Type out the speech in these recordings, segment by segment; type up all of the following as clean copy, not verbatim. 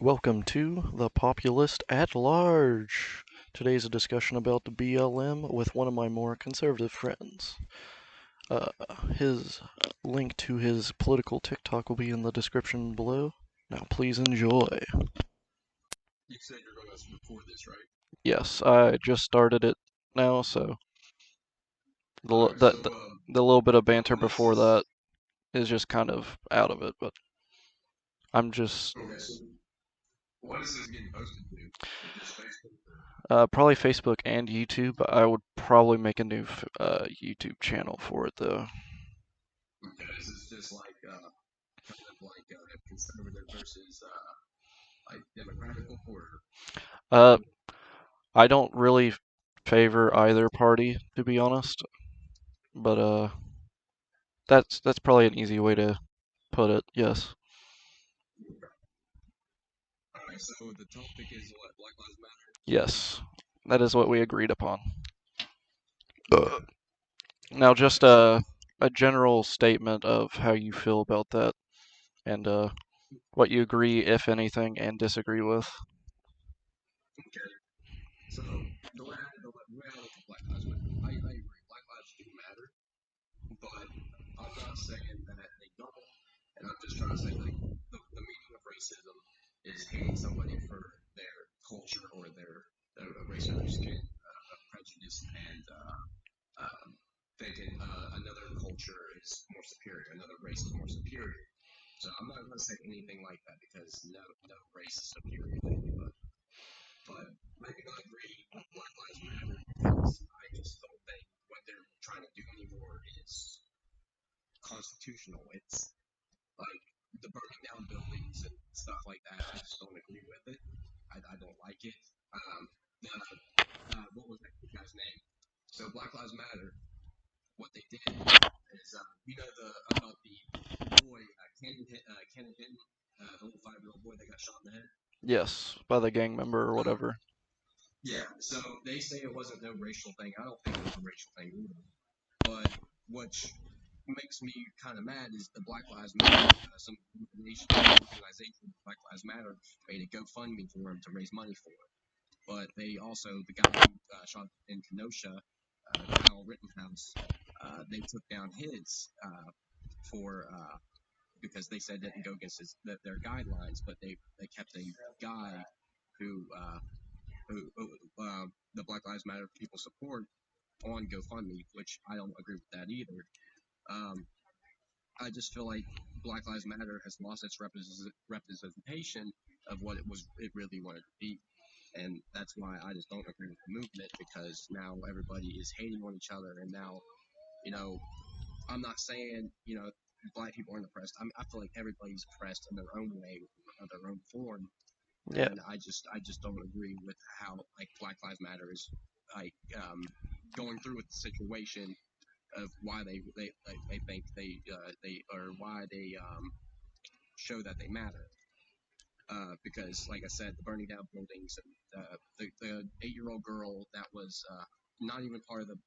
Welcome to The Populist at Large. Today's a discussion about the BLM with one of my more conservative friends. Uh, his link to his political TikTok will be in the description below. Now please enjoy. You said you're going to record this, right? Yes, I just started it now, so the All right. the, So, the, the little bit of banter when this before is that is just kind of out of it, but I'm just okay, so what is this getting posted to? Just Facebook? probably Facebook and YouTube. I would probably make a new YouTube channel for it though. Okay, is this just like kind of like conservative versus like democratical, or Uh, I don't really favor either party, to be honest, but that's probably an easy way to put it. Yes, all right? So the topic is what Black Lives Matter. yes, that is what we agreed upon. Okay. Now, just So a general statement of how you feel about that, and what you agree, if anything, and disagree with. okay. So the way I look at Black Lives Matter, I agree. Black lives do matter, but I'm not saying that they don't. And I'm just trying to say, like, the meaning of racism is hating somebody for their culture or their race or their skin, prejudice, and thinking another culture is more superior, another race is more superior. So I'm not going to say anything like that because no race is superior to anybody. But I do not agree with Black Lives Matter because I just don't think what they're trying to do anymore is constitutional. It's like the burning down buildings and stuff like that. I just don't agree with it. I don't like it. The what was that guy's name? So Black Lives Matter. What they did is, the about the boy Cannon Hinton, the little 5-year-old boy that got shot in the head. Yes, by the gang member or whatever. Yeah. So they say it wasn't no racial thing. I don't think it was a racial thing either. But which makes me kind of mad is the Black Lives Matter, some organization, Black Lives Matter, made a GoFundMe for him to raise money for it. But they also, the guy who shot in Kenosha, Kyle Rittenhouse, they took down his for because they said didn't go against their guidelines, but they kept a guy who the Black Lives Matter people support on GoFundMe, which I don't agree with that either. Um, I just feel like Black Lives Matter has lost its representation of what it really wanted to be, and that's why I just don't agree with the movement because now everybody is hating on each other, and now you know I'm not saying black people aren't oppressed. I feel like everybody's oppressed in their own way, of their own form, Yeah, and I just don't agree with how like Black Lives Matter is like going through with the situation of why they think they or why they show that they matter. Because, like I said, the burning down buildings and the 8-year-old girl that was not even part of the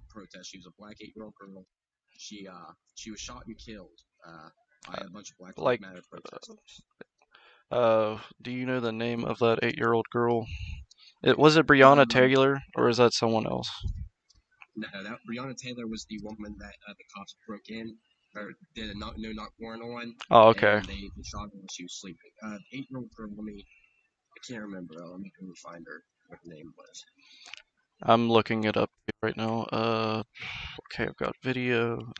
protest. She was a black 8-year-old girl. She was shot and killed by a bunch of Black Lives like, Matter protesters. do you know the name of that 8-year-old girl? Was it Breonna Um, Taylor or is that someone else? no, that Breonna Taylor was the woman that the cops broke in or did a no knock warrant on, Oh, okay. and they shot her while she was sleeping. 8-year-old girl. I can't remember. Let me go find her. What her name was. I'm looking it up right now. Okay, I've got video,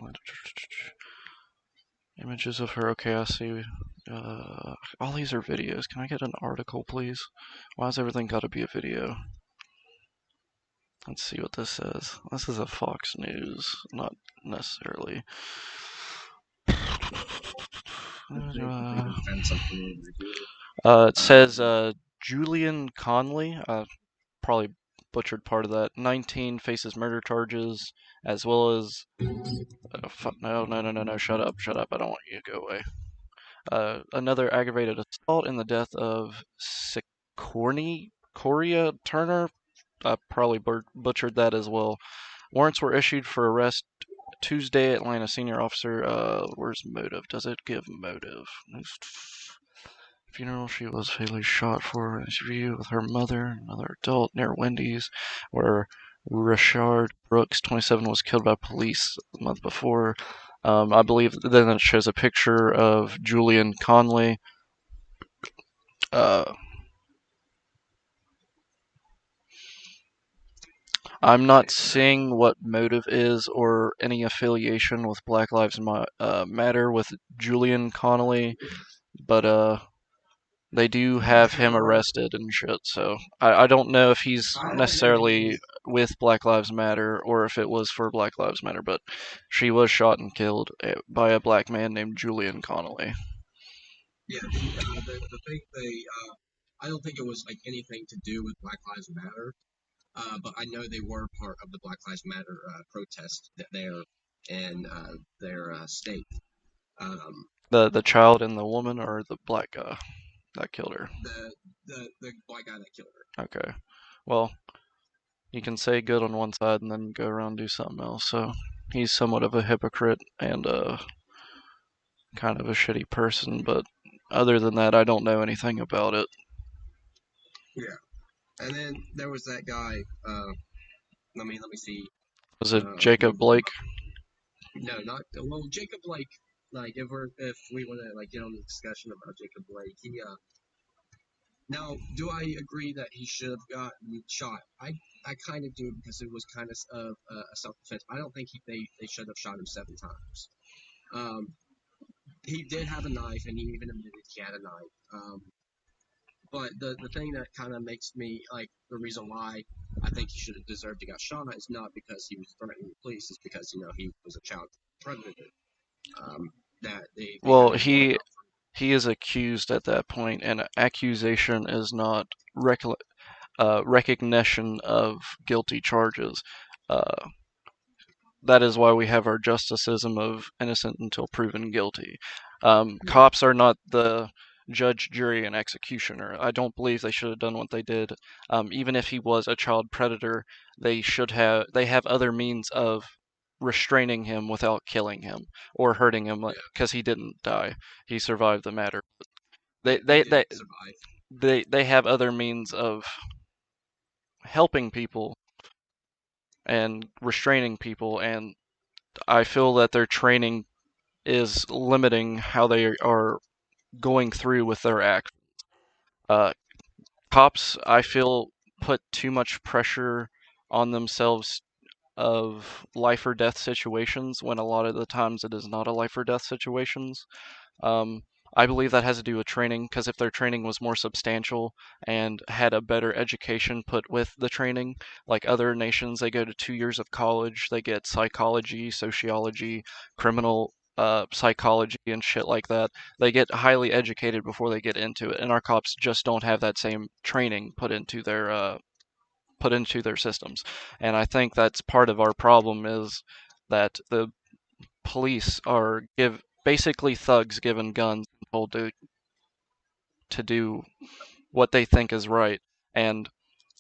images of her. Okay, I see. All these are videos. Can I get an article, please? Why has everything got to be a video? Let's see what this says. This is a Fox News, not necessarily. Maybe found something over here. It says Julian Conley. Probably butchered part of that. 19 faces murder charges, as well as no, no, no, no, no. Shut up, shut up. I don't want you to go away. Another aggravated assault in the death of Coria Turner. I probably butchered that as well. Warrants were issued for arrest Tuesday. Atlanta senior officer. Where's motive? Does it give motive? Funeral, she was fatally shot for an interview with her mother, another adult, near Wendy's, where Rashard Brooks, 27, was killed by police the month before. I believe then it shows a picture of Julian Conley. Uh, I'm not seeing what motive is or any affiliation with Black Lives Matter with Julian Connolly, but they do have him arrested and shit. So I don't know if he's I don't know if necessarily he's with Black Lives Matter or if it was for Black Lives Matter, but she was shot and killed by a black man named Julian Connolly. yeah the thing I don't think it was like anything to do with Black Lives Matter. But I know they were part of the Black Lives Matter protest there in their state. Um, The child and the woman, or the black guy that killed her. the black guy that killed her. Okay, well, you can say good on one side and then go around and do something else. So he's somewhat of a hypocrite and kind of a shitty person, but other than that, I don't know anything about it. Yeah, and then there was that guy. Let me see. Was it Jacob Blake? No, not well. Jacob Blake. Like if we want to like get on the discussion about Jacob Blake, he now do I agree that he should have gotten shot? I kind of do because it was kind of a self defense. I don't think they should have shot him 7 times. Um, he did have a knife, and he even admitted he had a knife. But the thing that kind of makes me like the reason why I think he should have deserved to get shot is not because he was threatening the police, it's because he was a child predator. That they Well, had him marked he out for. he is accused at that point, and accusation is not recognition of guilty charges. Uh, that is why we have our justice system of innocent until proven guilty. Yeah, Cops are not the judge, jury, and executioner. I don't believe they should have done what they did. Even if he was a child predator, they have other means of restraining him without killing him or hurting him, yeah, because he didn't die. He survived the matter. They he they did they survive. they have other means of helping people and restraining people, and I feel that their training is limiting how they are going through with their act. Uh, Cops, I feel, put too much pressure on themselves of life or death situations when a lot of the times it is not a life or death situations. Um, I believe that has to do with training, because if their training was more substantial and had a better education put with the training, like other nations, they go to 2 years of college, they get psychology, sociology, criminal psychology, and shit like that. They get highly educated before they get into it, and our cops just don't have that same training put into their systems. And I think that's part of our problem is that the police are give basically thugs given guns and told to do what they think is right. And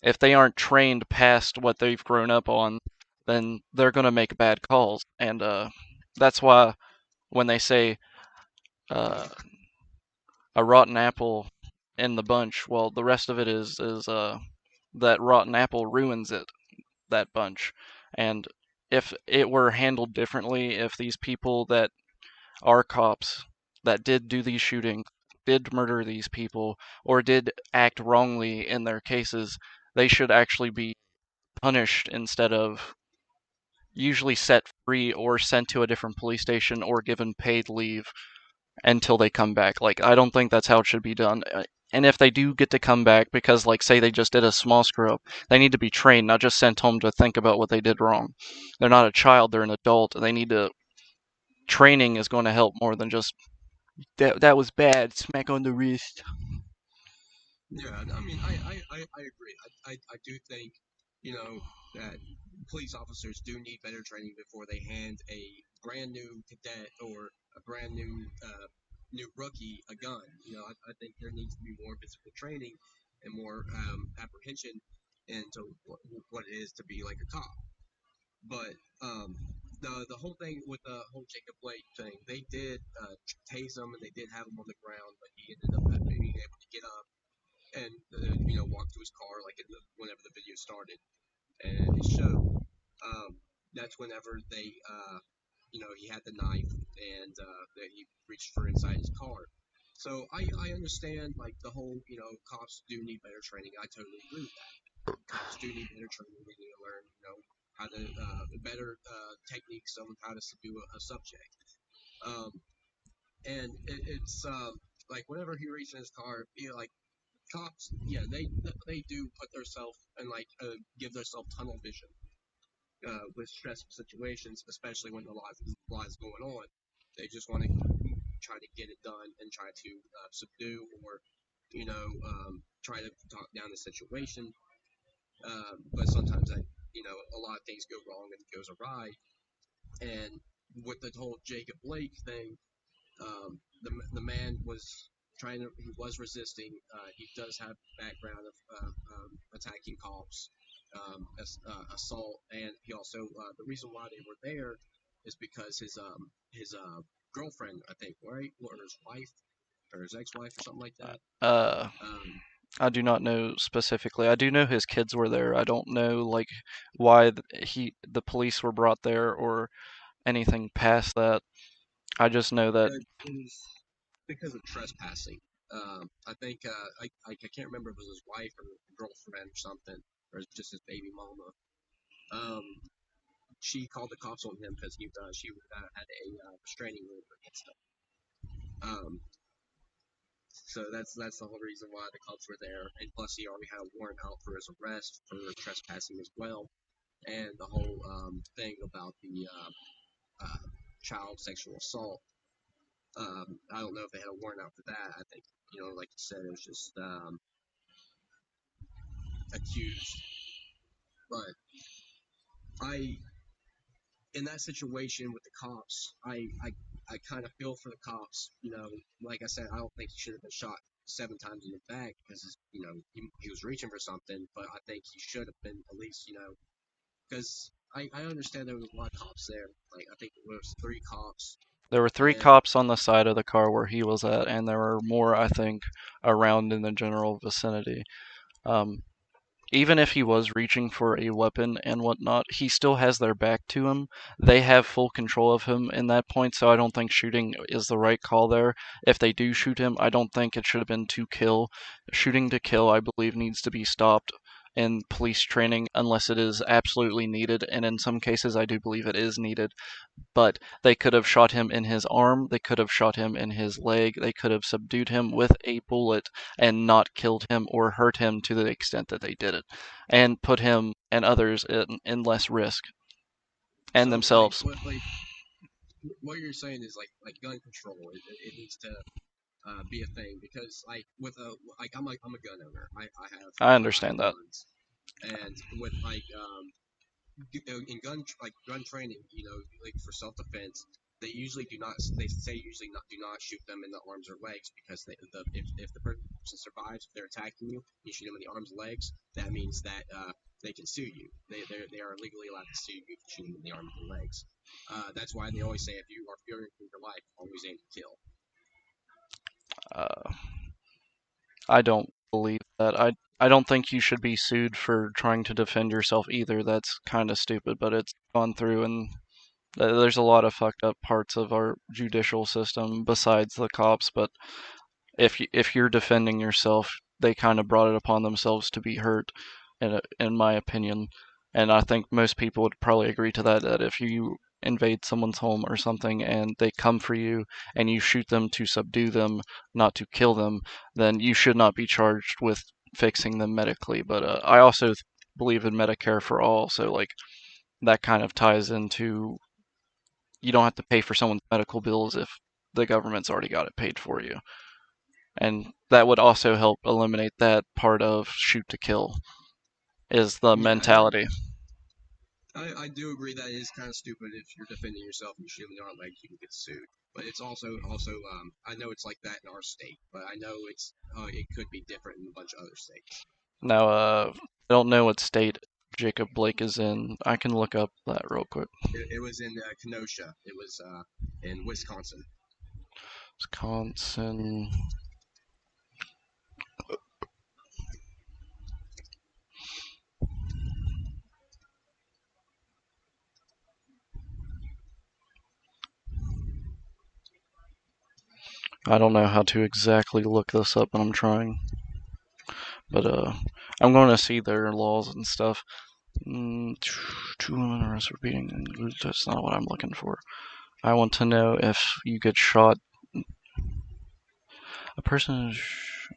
if they aren't trained past what they've grown up on, then they're gonna make bad calls. And that's why when they say uh, a rotten apple in the bunch, well, the rest of it is that rotten apple ruins that bunch. And if it were handled differently, if these people that are cops that did do these shootings, did murder these people, or did act wrongly in their cases, they should actually be punished instead of usually set free or sent to a different police station or given paid leave until they come back. Like, I don't think that's how it should be done. And if they do get to come back because, like, say they just did a small screw up, they need to be trained, not just sent home to think about what they did wrong. They're not a child, they're an adult. They need to. Training is going to help more than just that was bad. Smack on the wrist. Yeah, I mean, I agree. I do think, that police officers do need better training before they hand a brand new cadet or a brand new rookie a gun. I think there needs to be more physical training and more apprehension into what it is to be like a cop. But the whole thing with the whole Jacob Blake thing, they did tase him and they did have him on the ground, but he ended up being able to get up and walk to his car like whenever the video started, and it showed. That's whenever he had the knife and that he reached for inside his car. So I understand like the whole cops do need better training. I totally agree with that. Cops do need better training. They need to learn how to better techniques on how to subdue a subject. Um, and it's like whenever he reached in his car, like cops, yeah, they do put themselves and like give themselves tunnel vision with stressful situations, especially when the lies going on. They just want to try to get it done and try to subdue or try to talk down the situation. But sometimes a lot of things go wrong and it goes awry. And with the whole Jacob Blake thing, the man was he was resisting. He does have background of attacking cops, assault, and he also the reason why they were there is because his girlfriend, I think, right, or his wife or his ex-wife or something like that. Uh, Um, I do not know specifically. I do know his kids were there. I don't know like why the police were brought there or anything past that. I just know that it was because of trespassing. I think I can't remember if it was his wife or girlfriend or something, or just his baby mama. Um, she called the cops on him because she had a restraining order against him. Um, so that's the whole reason why the cops were there, and plus he already had a warrant out for his arrest for trespassing as well, and the whole thing about the child sexual assault. I don't know if they had a warrant out for that. I think like you said, it was just accused. But I in that situation with the cops, I kind of feel for the cops. Like I said, I don't think he should have been shot 7 times in the back because he was reaching for something. But I think he should have been at least because I understand there was a lot of cops there. Like I think there was 3 cops there were three and cops on the side of the car where he was at, and there were more, I think, around in the general vicinity. Um, Even if he was reaching for a weapon and whatnot, he still has their back to him. They have full control of him in that point, so I don't think shooting is the right call there. If they do shoot him, I don't think it should have been to kill. Shooting to kill, I believe, needs to be stopped in police training unless it is absolutely needed, and in some cases, I do believe it is needed. But they could have shot him in his arm, they could have shot him in his leg, they could have subdued him with a bullet and not killed him or hurt him to the extent that they did it, and put him and others in less risk and so like themselves. what you're saying is like gun control. It needs to be a thing because like with a like I'm a gun owner. I I have understand that. guns, and with like in gun training, like for self defense, they say usually not do not shoot them in the arms or legs because if the person survives, if they're attacking you, you shoot them in the arms and legs. That means that they can sue you. They are legally allowed to sue you if you shoot them in the arms and legs. That's why they always say if you are fearing for your life, always aim to kill. Uh, I don't believe that. I don't think you should be sued for trying to defend yourself either. That's kind of stupid, but it's gone through and there's a lot of fucked up parts of our judicial system besides the cops, but if you're defending yourself, they kind of brought it upon themselves to be hurt, in my opinion. And I think most people would probably agree to that. That if you invade someone's home or something and they come for you and you shoot them to subdue them, not to kill them, then you should not be charged with fixing them medically. But I also believe in Medicare for all, so like that kind of ties into you don't have to pay for someone's medical bills if the government's already got it paid for you. And that would also help eliminate that part of shoot to kill is the Yeah, mentality. I do agree that it is kind of stupid if you're defending yourself and you shoot them in the arm leg, you can get sued. But it's also I know it's like that in our state, but I know it could be different in a bunch of other states. Now, I don't know what state Jacob Blake is in. I can look up that real quick. It was in Kenosha. It was in Wisconsin. Wisconsin. I don't know how to exactly look this up, but I'm trying. But I'm going to see their laws and stuff. 2 women arrested for beating. That's not what I'm looking for. I want to know if you get shot. A person.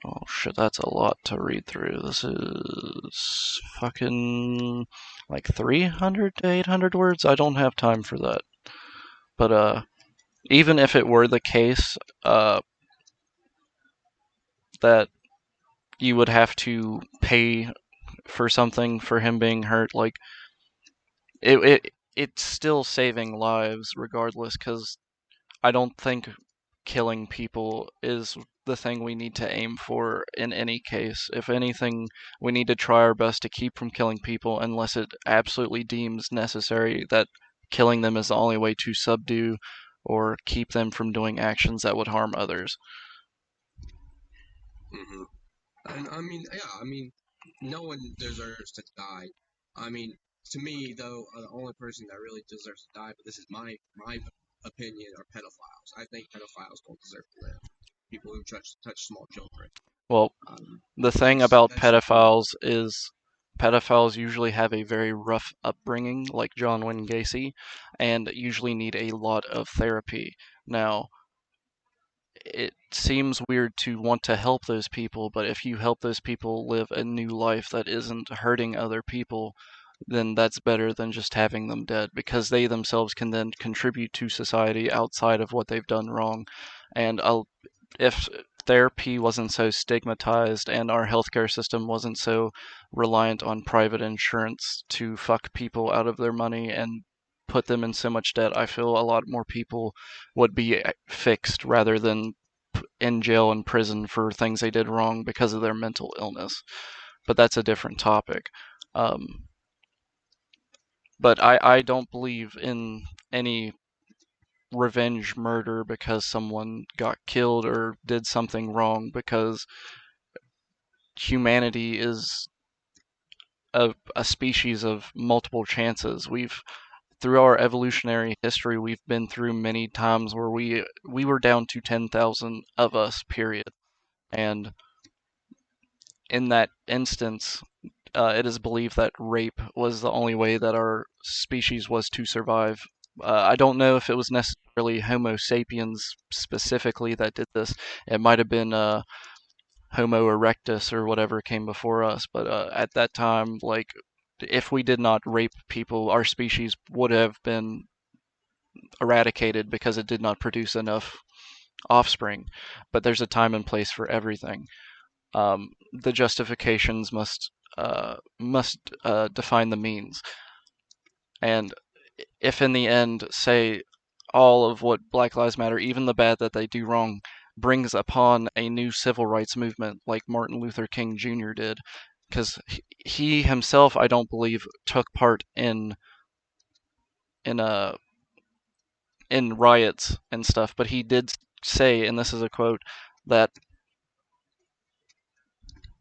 Oh shit, that's a lot to read through. This is fucking like 300 to 800 words. I don't have time for that. But even if it were the case, that you would have to pay for something for him being hurt, like it's still saving lives regardless. Because I don't think killing people is the thing we need to aim for in any case. If anything, we need to try our best to keep from killing people unless it absolutely deems necessary that killing them is the only way to subdue or keep them from doing actions that would harm others. Hmm. And I mean, yeah, I mean, no one deserves to die. I mean, to me, though, the only person that really deserves to die, but this is my opinion, are pedophiles. I think pedophiles don't deserve to live. People who touch small children. Well, Um, the thing that's about that should be. pedophiles is pedophiles usually have a very rough upbringing, like John Wayne Gacy, and usually need a lot of therapy. Now, it seems weird to want to help those people, but if you help those people live a new life that isn't hurting other people, then that's better than just having them dead because they themselves can then contribute to society outside of what they've done wrong. And if therapy wasn't so stigmatized and our healthcare system wasn't so reliant on private insurance to fuck people out of their money and put them in so much debt, I feel a lot more people would be fixed rather than in jail and prison for things they did wrong because of their mental illness. But that's a different topic. Um, but I don't believe in any revenge murder because someone got killed or did something wrong, because humanity is a species of multiple chances. Through our evolutionary history, we've been through many times where we were down to 10,000 of us, period. And in that instance, it is believed that rape was the only way that our species was to survive. I don't know if it was necessarily Homo sapiens specifically that did this. It might have been Homo erectus or whatever came before us, but at that time, like, if we did not rape people, our species would have been eradicated because it did not produce enough offspring. But there's a time and place for everything. The justifications must define the means. And if in the end, say, all of what Black Lives Matter, even the bad that they do wrong, brings upon a new civil rights movement like Martin Luther King Jr. did, because he himself, I don't believe, took part in a in riots and stuff, but he did say, and this is a quote, that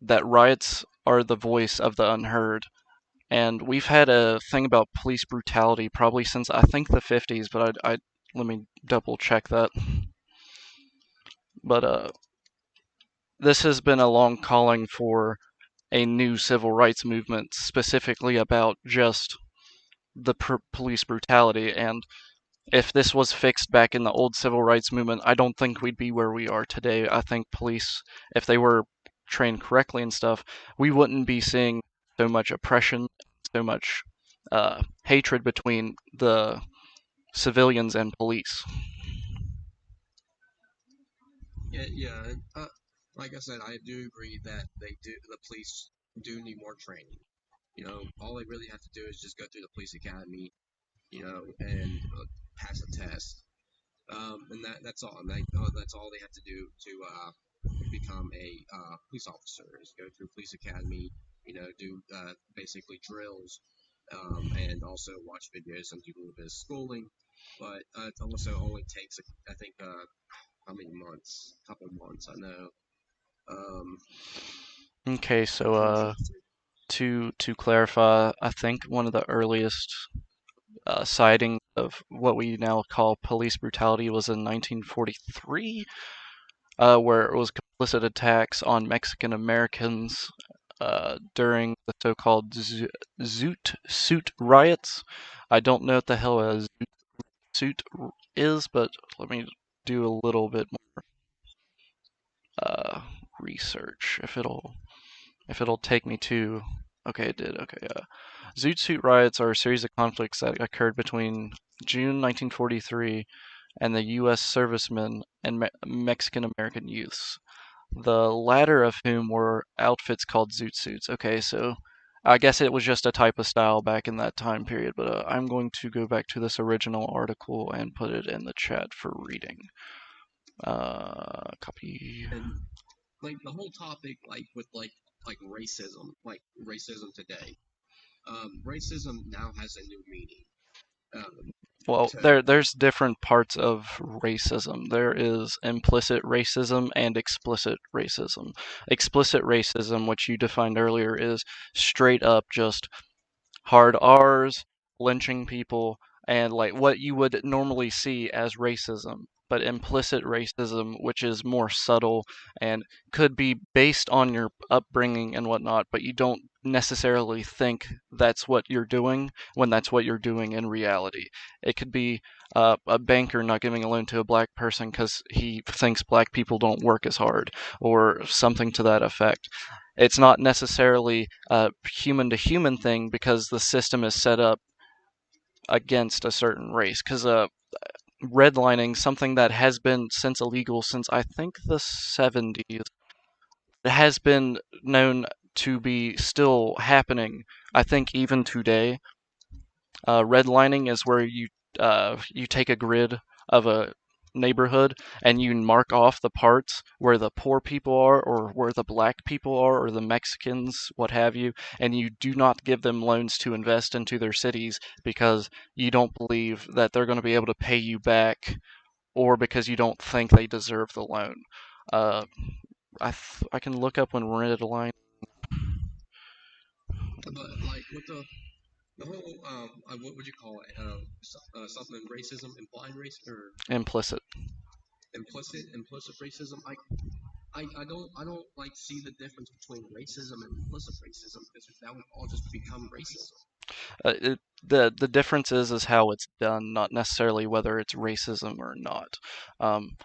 that riots are the voice of the unheard. And we've had a thing about police brutality probably since I think the 50s, but I let me double check that. But this has been a long calling for a new civil rights movement specifically about just the police brutality. And if this was fixed back in the old civil rights movement, I don't think we'd be where we are today. I think police, if they were trained correctly and stuff, we wouldn't be seeing so much oppression, so much hatred between the civilians and police. Yeah, yeah. Like I said, I do agree that the police do need more training. You know, all they really have to do is just go through the police academy, and pass a test. And that's all. And that's all they have to do to become a police officer is go through police academy. do basically drills, and also watch videos and do a little bit of schooling. But it also only takes, I think, how many months? A couple months, I know. Um, Okay, so I'm trying to think. to clarify, I think one of the earliest sightings of what we now call police brutality was in 1943, where it was complicit attacks on Mexican Americans during the so-called Zoot Suit riots. I don't know what the hell a Zoot Suit is, but let me do a little bit more research if it'll take me to. Okay, it did. Okay, Zoot Suit riots are a series of conflicts that occurred between June 1943 and the U.S. servicemen and Mexican American youths, the latter of whom were outfits called zoot suits. Okay, so I guess it was just a type of style back in that time period, but I'm going to go back to this original article and put it in the chat for reading. Copy. And like the whole topic, like with like racism today. Racism now has a new meaning. Um, Well, to there's different parts of racism. There is implicit racism and explicit racism. Explicit racism, which you defined earlier, is straight up just hard R's, lynching people, and like what you would normally see as racism. But implicit racism, which is more subtle and could be based on your upbringing and whatnot, but you don't necessarily think that's what you're doing when that's what you're doing in reality. It could be a banker not giving a loan to a black person because he thinks black people don't work as hard, or something to that effect. It's not necessarily a human to human thing because the system is set up against a certain race. Because redlining, something that has been since illegal since I think the 70s, has been known to be still happening. I think even today, redlining is where you take a grid of a neighborhood and you mark off the parts where the poor people are, or where the black people are, or the Mexicans, what have you, and you do not give them loans to invest into their cities because you don't believe that they're going to be able to pay you back, or because you don't think they deserve the loan. Uh, I can look up when redlining but like with the whole what would you call it? Something racism, implied race or implicit. implicit racism. I don't like see the difference between racism and implicit racism because that would all just become racism. The difference is how it's done, not necessarily whether it's racism or not. Um,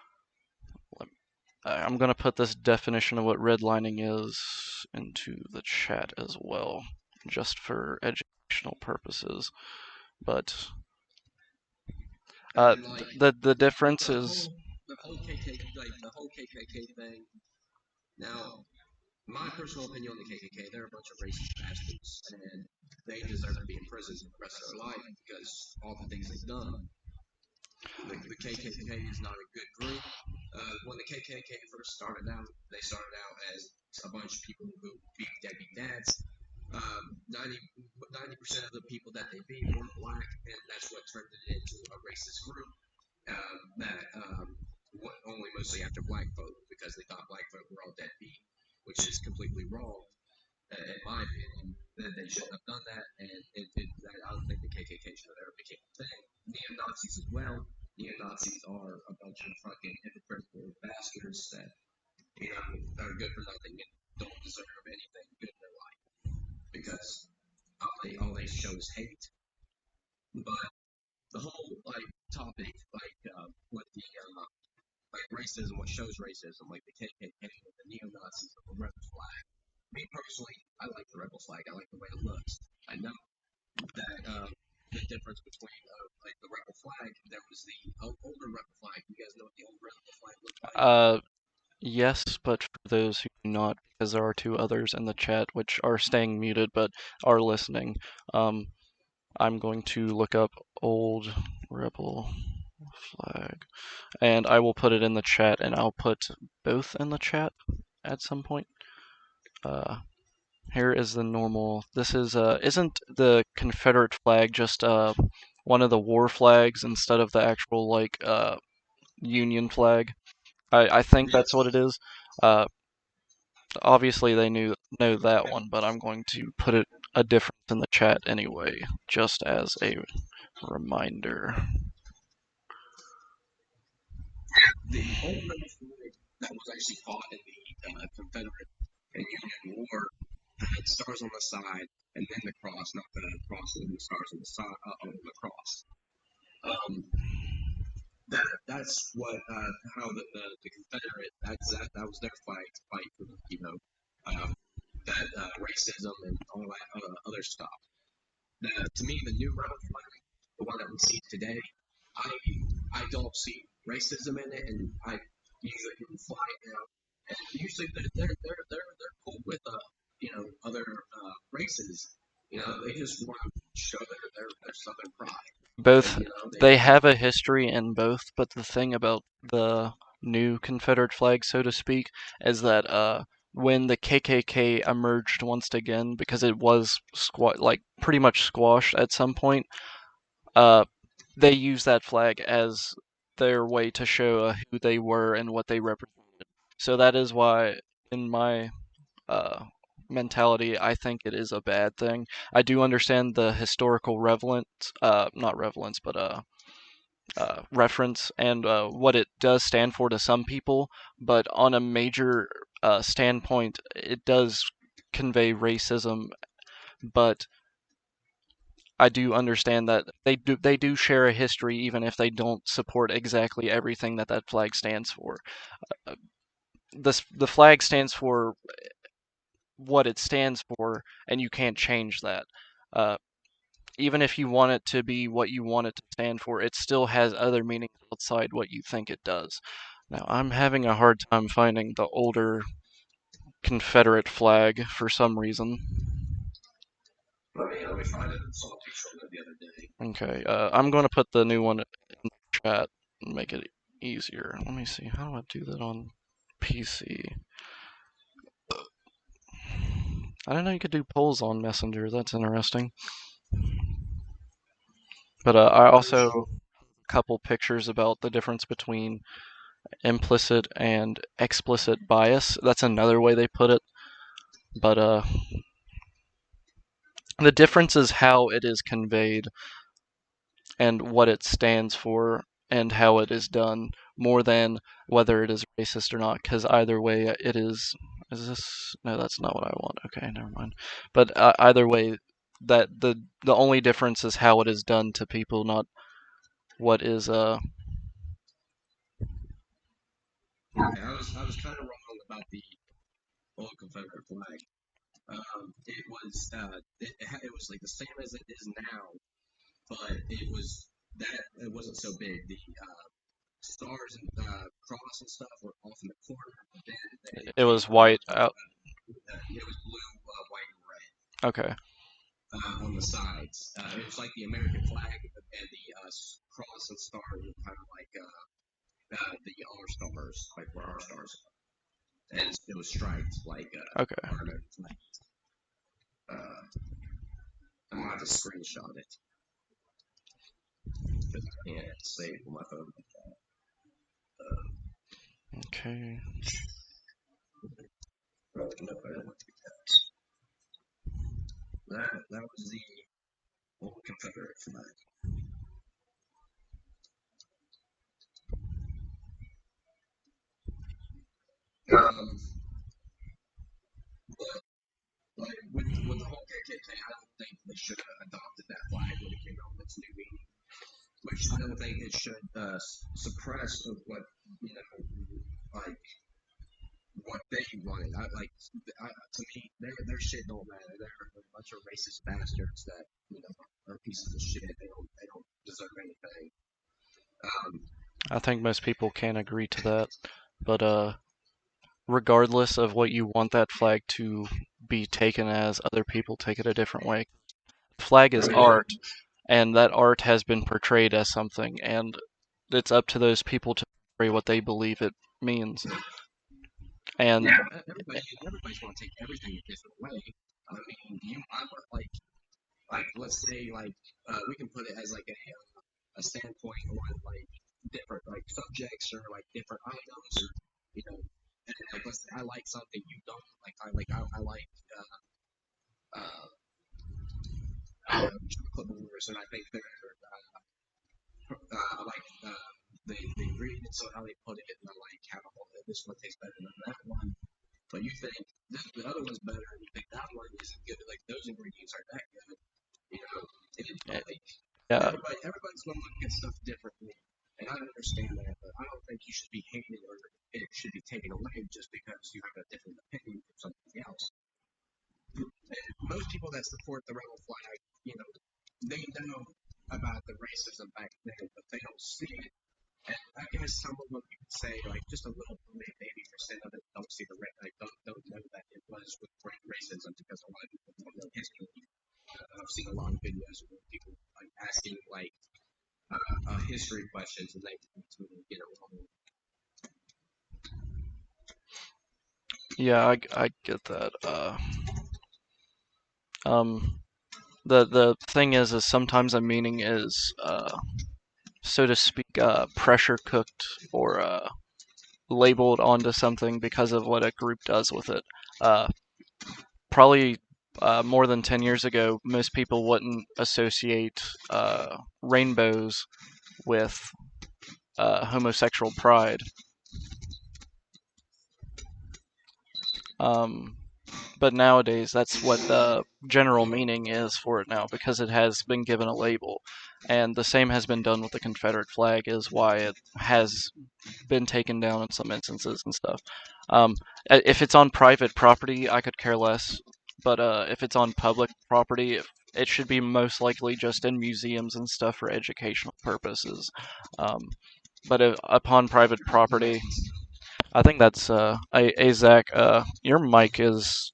I'm going to put this definition of what redlining is into the chat as well, just for educational purposes. But And like the with difference is the whole KKK thing. Now, my personal opinion on the KKK, they're a bunch of racist bastards, and they deserve to be in prison for the rest of their life because all the things they've done. The KKK is not a good group. When the KKK first started out, they started out as a bunch of people who beat deadbeat dads. 90% of the people that they beat weren't black, and that's what turned it into a racist group that went only mostly after black folk because they thought black folk were all deadbeat, which is completely wrong in my opinion. That they shouldn't have done that, and I don't think the KKK should have ever became a thing. Neo Nazis as well. Neo Nazis are a bunch of fucking hypocritical bastards that are good for nothing and don't deserve anything good in their life because all they show is hate. But the whole like topic, like with the like racism, what shows racism, like the KKK, the neo Nazis, the rebel flag. Me personally, I like the rebel flag. I like the way it looks. I know that the difference between like the rebel flag, there was the older rebel flag. You guys know what the old rebel flag looked like? uh, yes, but for those who do not, because there are two others in the chat which are staying muted but are listening, um, I'm going to look up old rebel flag, and I will put it in the chat, and I'll put both in the chat at some point. Uh, Here is the normal. This is isn't the Confederate flag just one of the war flags instead of the actual like Union flag? I think that's what it Yes. is. Obviously they know that one, but I'm going to put it a difference in the chat anyway, just as a reminder. The only flag that was actually fought in the Confederate and Union War had stars on the side and then the cross, not the cross and the stars on the side on the cross. That's what how the Confederate that was their flag to fight for um, that racism and all that other stuff. To me, the new round flag, the one that we see today, I I don't see racism in it, and I usually can fly it now. And usually they're cool with other races. They just want to show their southern pride. Both They they have a history in both, but the thing about the new Confederate flag, so to speak, is that when the KKK emerged once again, because it was like pretty much squashed at some point, uh, they used that flag as their way to show who they were and what they represented. So that is why, in my uh, mentality, I think it is a bad thing. I do understand the historical relevance, not relevance, but reference and what it does stand for to some people, but on a major standpoint, it does convey racism. But I do understand that they do share a history, even if they don't support exactly everything that that flag stands for. Uh, the flag stands for what it stands for, and you can't change that. Uh, Even if you want it to be what you want it to stand for, it still has other meanings outside what you think it does. Now, I'm having a hard time finding the older Confederate flag for some reason. let me find it. I saw a picture of it the other day. Okay, I'm going to put the new one in the chat and make it easier. Let me see, how do I do that on PC? I didn't know you could do polls on Messenger. That's interesting. But I also a couple pictures about the difference between implicit and explicit bias. That's another way they put it. But the difference is how it is conveyed and what it stands for and how it is done more than whether it is racist or not, because either way it is this, no, that's not what I want. Okay, never mind. But either way, that the only difference is how it is done to people, not what is Okay, I was kind of wrong about the old Confederate flag. It was like the same as it is now, but it wasn't so big. The stars and cross and stuff were off in the corner, but then they it came was on. white out. It was blue, white, and red Okay. on the sides. It was like the American flag, and the cross and star were kind of like the our stars, like where our stars are. And it was striped like Okay. our American flag. I'm gonna have to screenshot it because I can't save it on my phone. Okay. No, I don't want to do that was the old Confederate flag. Um, but like with the whole KKK, I don't think they should have adopted that flag when it came out with its new meaning. Which I don't think it should suppress of what you know, like what they wanted. To me, their shit don't matter. They're a bunch of racist bastards that are pieces of shit. They don't deserve anything. Um, I think most people can agree to that. But regardless of what you want that flag to be taken as, other people take it a different way. Flag is art, and that art has been portrayed as something, and it's up to those people to portray what they believe it means. And Yeah, everybody's going to take everything a different way. I mean, I like let's say we can put it as like a standpoint on like different like subjects or like different items or you know, and like let's say I like something you don't I like uh, chocolate bars and I think they're I like the ingredients or how they put it and I like how this one tastes better than that one. But you think the other one's better, and you think that one isn't good. Like those ingredients are that good, you know. And like yeah, everybody's gonna look at stuff differently, and I understand that. But I don't think you should be hated or it should be taken away just because you have a different opinion from something else. And most people that support the rebel flag, you know, they know about the racism back then, but they don't see it. And I guess some of them you could say like just a little maybe percent of it don't see the like don't know that it was with racism because a lot of people don't know history. I've seen a lot of videos of people like asking like history questions and they get it wrong. yeah, I get that. Um, the thing is sometimes a meaning is, so to speak, pressure cooked or labeled onto something because of what a group does with it. Uh, Probably more than 10 years ago, most people wouldn't associate rainbows with homosexual pride. Um, but nowadays, that's what the general meaning is for it now because it has been given a label. And the same has been done with the Confederate flag, is why it has been taken down in some instances and stuff. Um, if it's on private property, I could care less. But if it's on public property, it should be most likely just in museums and stuff for educational purposes. Um, but upon private property, I think that's Zach. Your mic is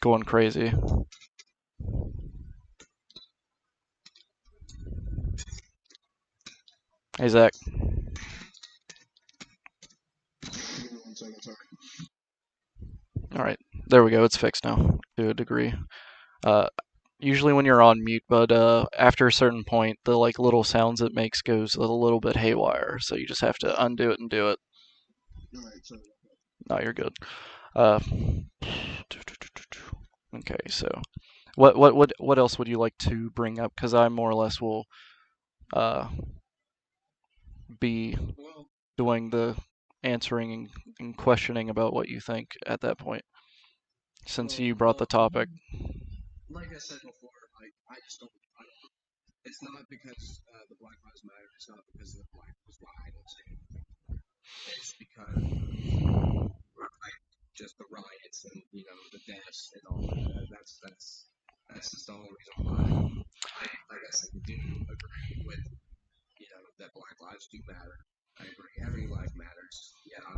going crazy. Hey Zach. All right, there we go. It's fixed now to a degree. Uh, Usually when you're on mute, but after a certain point, the like little sounds it makes goes a little bit haywire. So you just have to undo it and do it. No, you're good. Uh, okay, so what else would you like to bring up? Because I more or less will uh be Well, doing the answering and questioning about what you think at that point, since you brought the topic. like I said before, I just don't. It's not because the Black Lives Matter. It's not because the Black Lives Why I don't say anything. It's because like just the riots and the deaths and all that. That's just the only reason why. Like I said, I do agree with that Black lives do matter. I agree, every life matters. Yeah, I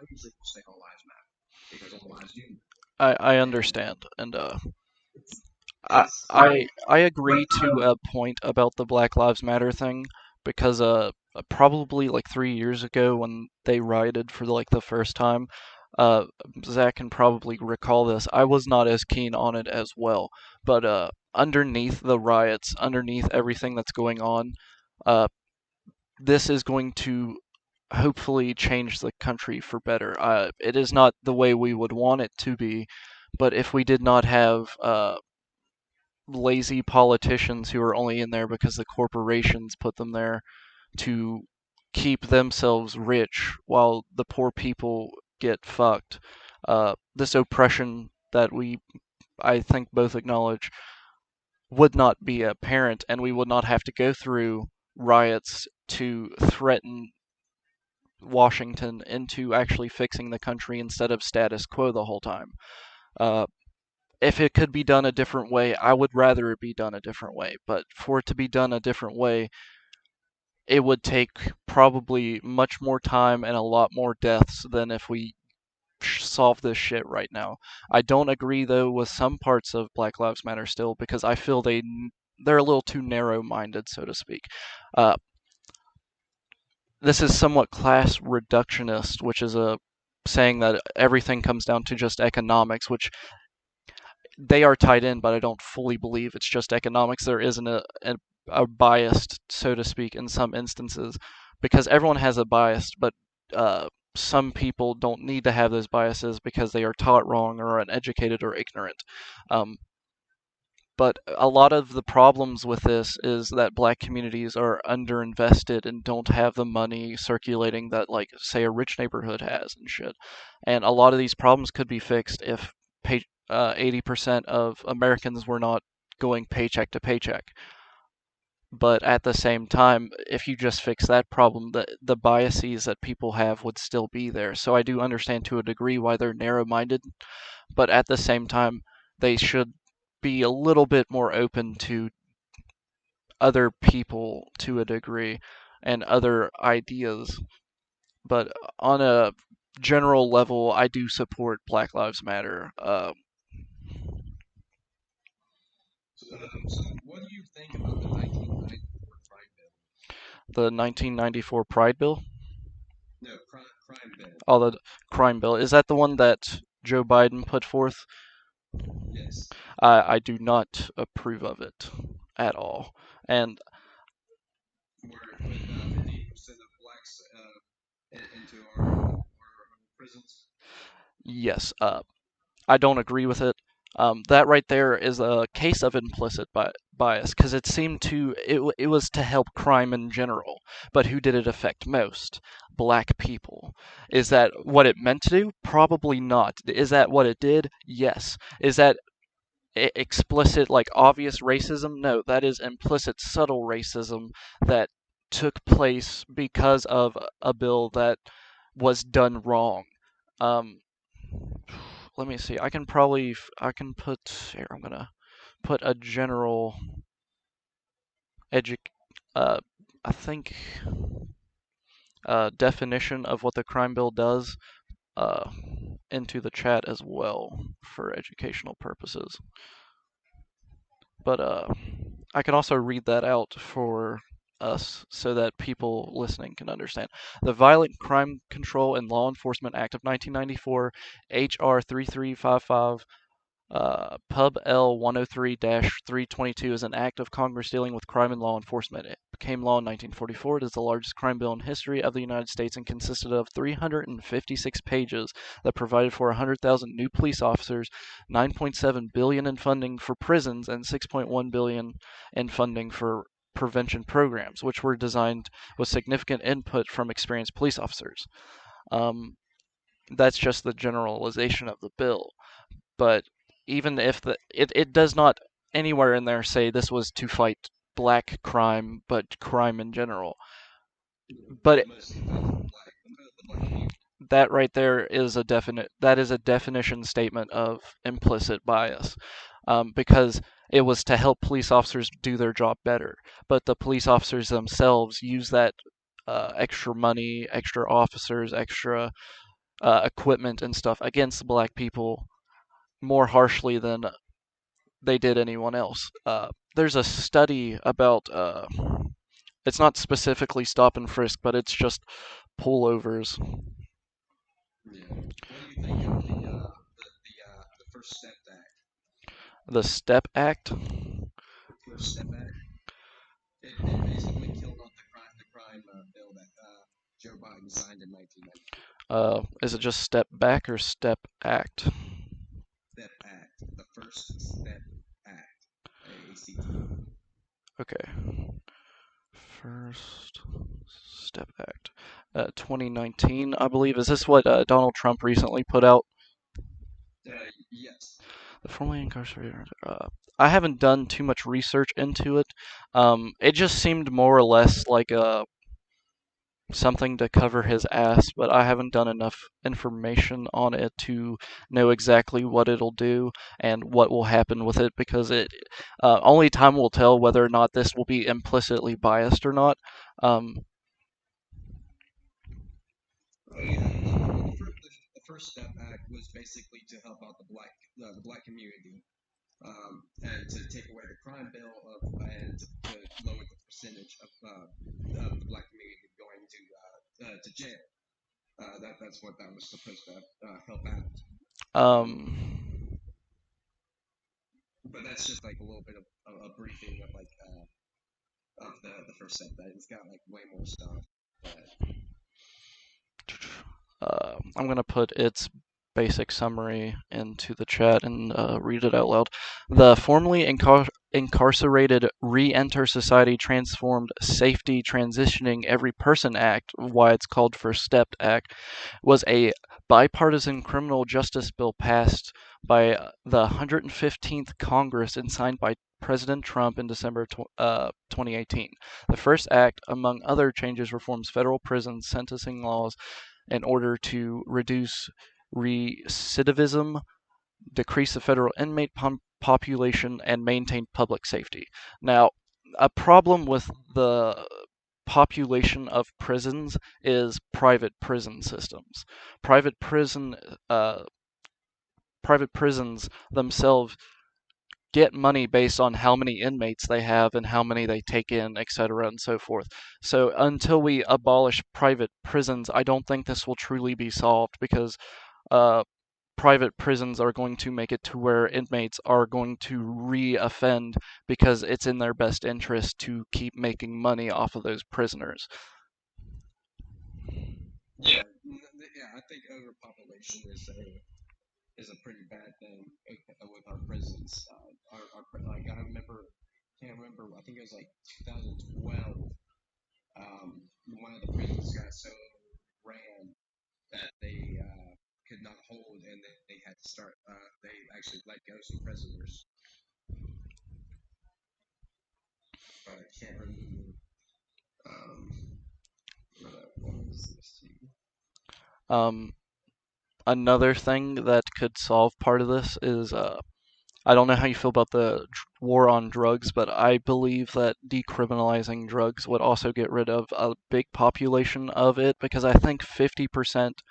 usually will say all lives matter because all lives do. I And understand, and it's I agree to a point about the Black Lives Matter thing because probably like 3 years ago when they rioted for like the first time, uh Zach can probably recall this. I was not as keen on it as well, but underneath the riots, underneath everything that's going on, uh this is going to hopefully change the country for better. It is not the way we would want it to be, but if we did not have lazy politicians who are only in there because the corporations put them there to keep themselves rich while the poor people get fucked. This oppression that I think, both acknowledge would not be apparent, and we would not have to go through riots to threaten Washington into actually fixing the country instead of status quo the whole time. Uh, if it could be done a different way, I would rather it be done a different way. But for it to be done a different way, it would take probably much more time and a lot more deaths than if we solve this shit right now. I don't agree though with some parts of Black Lives Matter still because I feel they're a little too narrow-minded, so to speak. Uh, this is somewhat class reductionist, which is a saying that everything comes down to just economics, which they are tied in, but I don't fully believe it's just economics. There isn't a bias, so to speak, in some instances, because everyone has a bias, but some people don't need to have those biases because they are taught wrong or uneducated or ignorant. Um, but a lot of the problems with this is that black communities are underinvested and don't have the money circulating that, like, say, a rich neighborhood has and shit. And a lot of these problems could be fixed if 80% of Americans were not going paycheck to paycheck. But at the same time, if you just fix that problem, the biases that people have would still be there. So I do understand to a degree why they're narrow-minded, but at the same time, they should be a little bit more open to other people to a degree and other ideas. But on a general level, I do support Black Lives Matter. So what do you think about the 1994 crime bill? The 1994 Pride Bill, No, crime bill. oh, the crime bill, is that the one that Joe Biden put forth? Yes. I do not approve of it at all. And Where it put 50% of blacks into our prisons. yes, I don't agree with it. That right there is a case of implicit bias because it seemed it was to help crime in general, but who did it affect most? Black people. Is that what it meant to do? Probably not. Is that what it did? Yes. Is that explicit, like obvious racism? No, that is implicit, subtle racism that took place because of a bill that was done wrong. Um, Let me see. I can put here. I'm gonna put a general edu uh I think definition of what the crime bill does uh into the chat as well for educational purposes. But I can also read that out for us so that people listening can understand. The Violent Crime Control and Law Enforcement Act of 1994, HR 3355, Pub L 103-322 is an act of Congress dealing with crime and law enforcement. It became law in 1944. It is the largest crime bill in history of the United States and consisted of 356 pages that provided for 100,000 new police officers, 9.7 billion in funding for prisons, and 6.1 billion in funding for prevention programs, which were designed with significant input from experienced police officers. Um, that's just the generalization of the bill. But even if it does not anywhere in there say this was to fight black crime, but crime in general. But But mostly the black community. that right there is a definition statement of implicit bias, because it was to help police officers do their job better. But the police officers themselves use that extra money, extra officers, extra equipment and stuff against black people more harshly than they did anyone else. There's a study about it's not specifically stop and frisk, but it's just pullovers. Yeah. What do you think of the First Step Act? The Step Act. The First Step Act. It basically killed off the crime bill that Joe Biden signed in 1994. Is it just Step Back or Step Act? Step Act. The First Step Act. ACT. Okay. First Step Act. 2019, I believe. Is this what Donald Trump recently put out? Yes. The formerly incarcerated. I haven't done too much research into it. It just seemed more or less like a something to cover his ass, but I haven't done enough information on it to know exactly what it'll do and what will happen with it because it only time will tell whether or not this will be implicitly biased or not. Um, Oh yeah. Well, the First Step Act was basically to help out the black community, and to take away the crime bill and to lower the percentage of the black community going to to jail. That's what that was supposed to help out. Um, But that's just like a little bit of a briefing of like of the first set. That it's got like way more stuff. But I'm gonna put its basic summary into the chat and read it out loud. The formerly incarcerated re-enter society transformed safety transitioning every person act, why it's called First Step Act, was a bipartisan criminal justice bill passed by the 115th Congress and signed by President Trump in December 2018. The first act, among other changes, reforms federal prison sentencing laws in order to reduce recidivism, decrease the federal inmate population, and maintain public safety. Now, a problem with the population of prisons is private prison systems. Private prison uh, private prisons themselves get money based on how many inmates they have and how many they take in, etc., and so forth. So until we abolish private prisons, I don't think this will truly be solved because uh, private prisons are going to make it to where inmates are going to re-offend because it's in their best interest to keep making money off of those prisoners. yeah, yeah, I think overpopulation is a pretty bad thing with our prisons. Like I remember, can't remember. I think it was like 2012. One of the prisons got so ran that they could not hold, and they had to start. They actually let go some prisoners. But I can't remember. Um, what was this? Um, Another thing that could solve part of this is I don't know how you feel about the war on drugs, but I believe that decriminalizing drugs would also get rid of a big population of it because I think 50%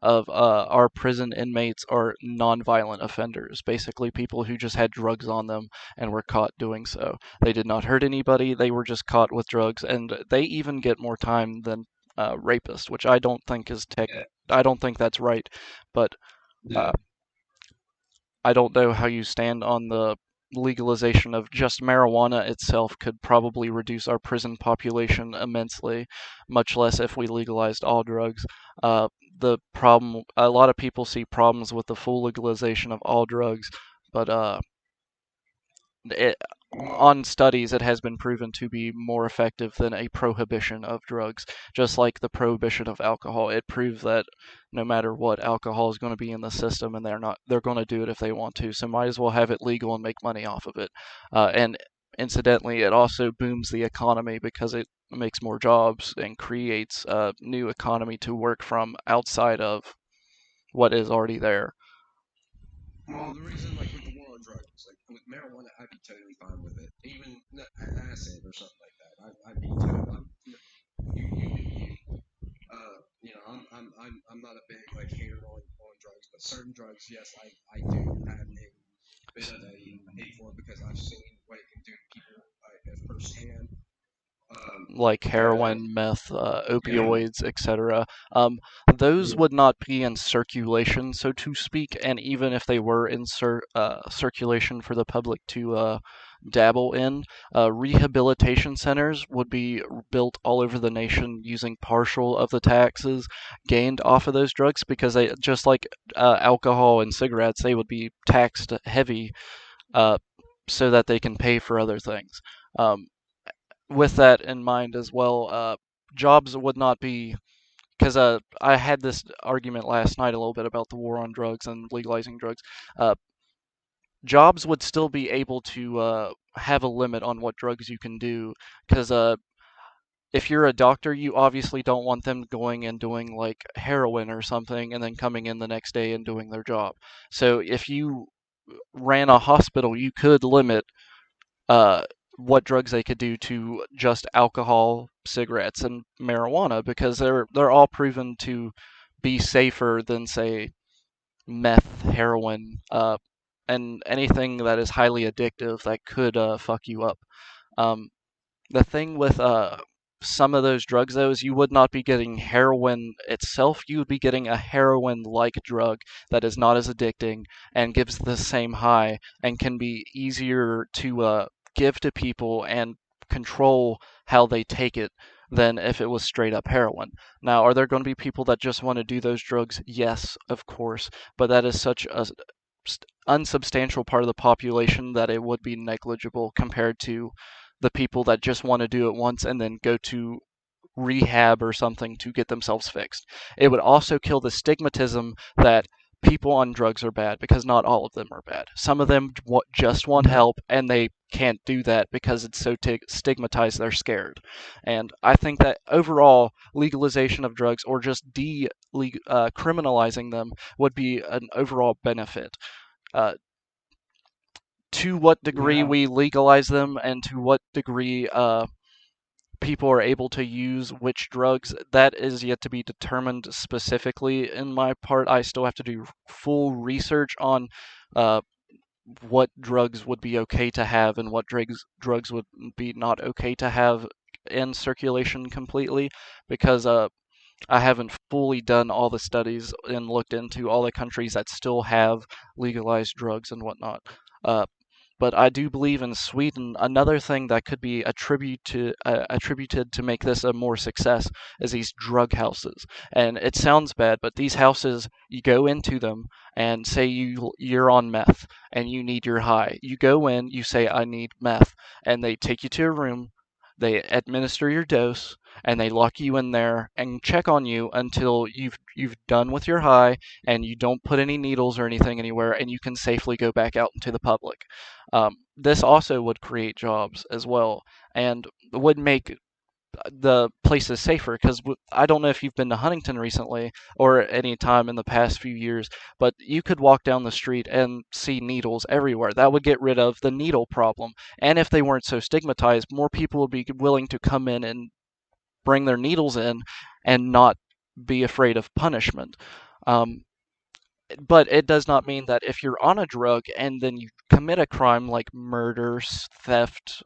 of our prison inmates are nonviolent offenders, basically people who just had drugs on them and were caught doing so. They did not hurt anybody, they were just caught with drugs, and they even get more time than rapists, which I don't think is Yeah, I don't think that's right, but yeah, uh, I don't know how you stand on the legalization of just marijuana itself could probably reduce our prison population immensely, much less if we legalized all drugs. The problem, a lot of people see problems with the full legalization of all drugs, but it, well, on studies, it has been proven to be more effective than a prohibition of drugs. Just like the prohibition of alcohol, it proves that no matter what, alcohol is going to be in the system, and they're going to do it if they want to. So might as well have it legal and make money off of it. And incidentally, it also booms the economy because it makes more jobs and creates a new economy to work from outside of what is already there. well, the reason, like with the war on drugs, like with marijuana, I'd be totally fine with it. Even acid or something like that, I'd be totally. You do you. I'm not a big like hater on drugs, but certain drugs, yes, I do have a bit of a hate for because I've seen what it can do to people firsthand. Like But heroin, meth, yeah, opioids, etc. Um, those would not be in circulation, so to speak, and even if they were in circulation for the public to dabble in, rehabilitation centers would be built all over the nation using partial of the taxes gained off of those drugs because they, just like alcohol and cigarettes, they would be taxed heavy uh, so that they can pay for other things. Um, with that in mind as well, jobs would not be because I had this argument last night a little bit about the war on drugs and legalizing drugs. Uh, Jobs would still be able to have a limit on what drugs you can do because if you're a doctor, you obviously don't want them going and doing like heroin or something and then coming in the next day and doing their job. So if you ran a hospital, you could limit uh, what drugs they could do to just alcohol, cigarettes, and marijuana because they're all proven to be safer than say meth, heroin, and anything that is highly addictive that could fuck you up. Um, the thing with some of those drugs, though, is you would not be getting heroin itself. You would be getting a heroin-like drug that is not as addicting and gives the same high and can be easier to give to people and control how they take it than if it was straight up heroin. Now, are there going to be people that just want to do those drugs? Yes, of course, but that is such a unsubstantial part of the population that it would be negligible compared to the people that just want to do it once and then go to rehab or something to get themselves fixed. It would also kill the stigmatism that people on drugs are bad, because not all of them are bad. Some of them just want help and they can't do that because it's so stigmatized they're scared. And I think that overall legalization of drugs, or just criminalizing them, would be an overall benefit. Uh, to what degree we legalize them and to what degree people are able to use which drugs, that is yet to be determined specifically in my part. I still have to do full research on uh, what drugs would be okay to have and what drugs would be not okay to have in circulation completely, because I haven't fully done all the studies and looked into all the countries that still have legalized drugs and whatnot. Uh, but I do believe in Sweden, another thing that could be attributed to make this a more success is these drug houses. And it sounds bad, but these houses, you go into them and say you're on meth and you need your high. You go in, you say I need meth, and they take you to a room, they administer your dose, and they lock you in there and check on you until you've done with your high and you don't put any needles or anything anywhere, and you can safely go back out into the public. This also would create jobs as well, and would make the places safer, because I don't know if you've been to Huntington recently or any time in the past few years, but you could walk down the street and see needles everywhere. That would get rid of the needle problem. And if they weren't so stigmatized, more people would be willing to come in and bring their needles in and not be afraid of punishment. Um, but it does not mean that if you're on a drug and then you commit a crime like murder, theft,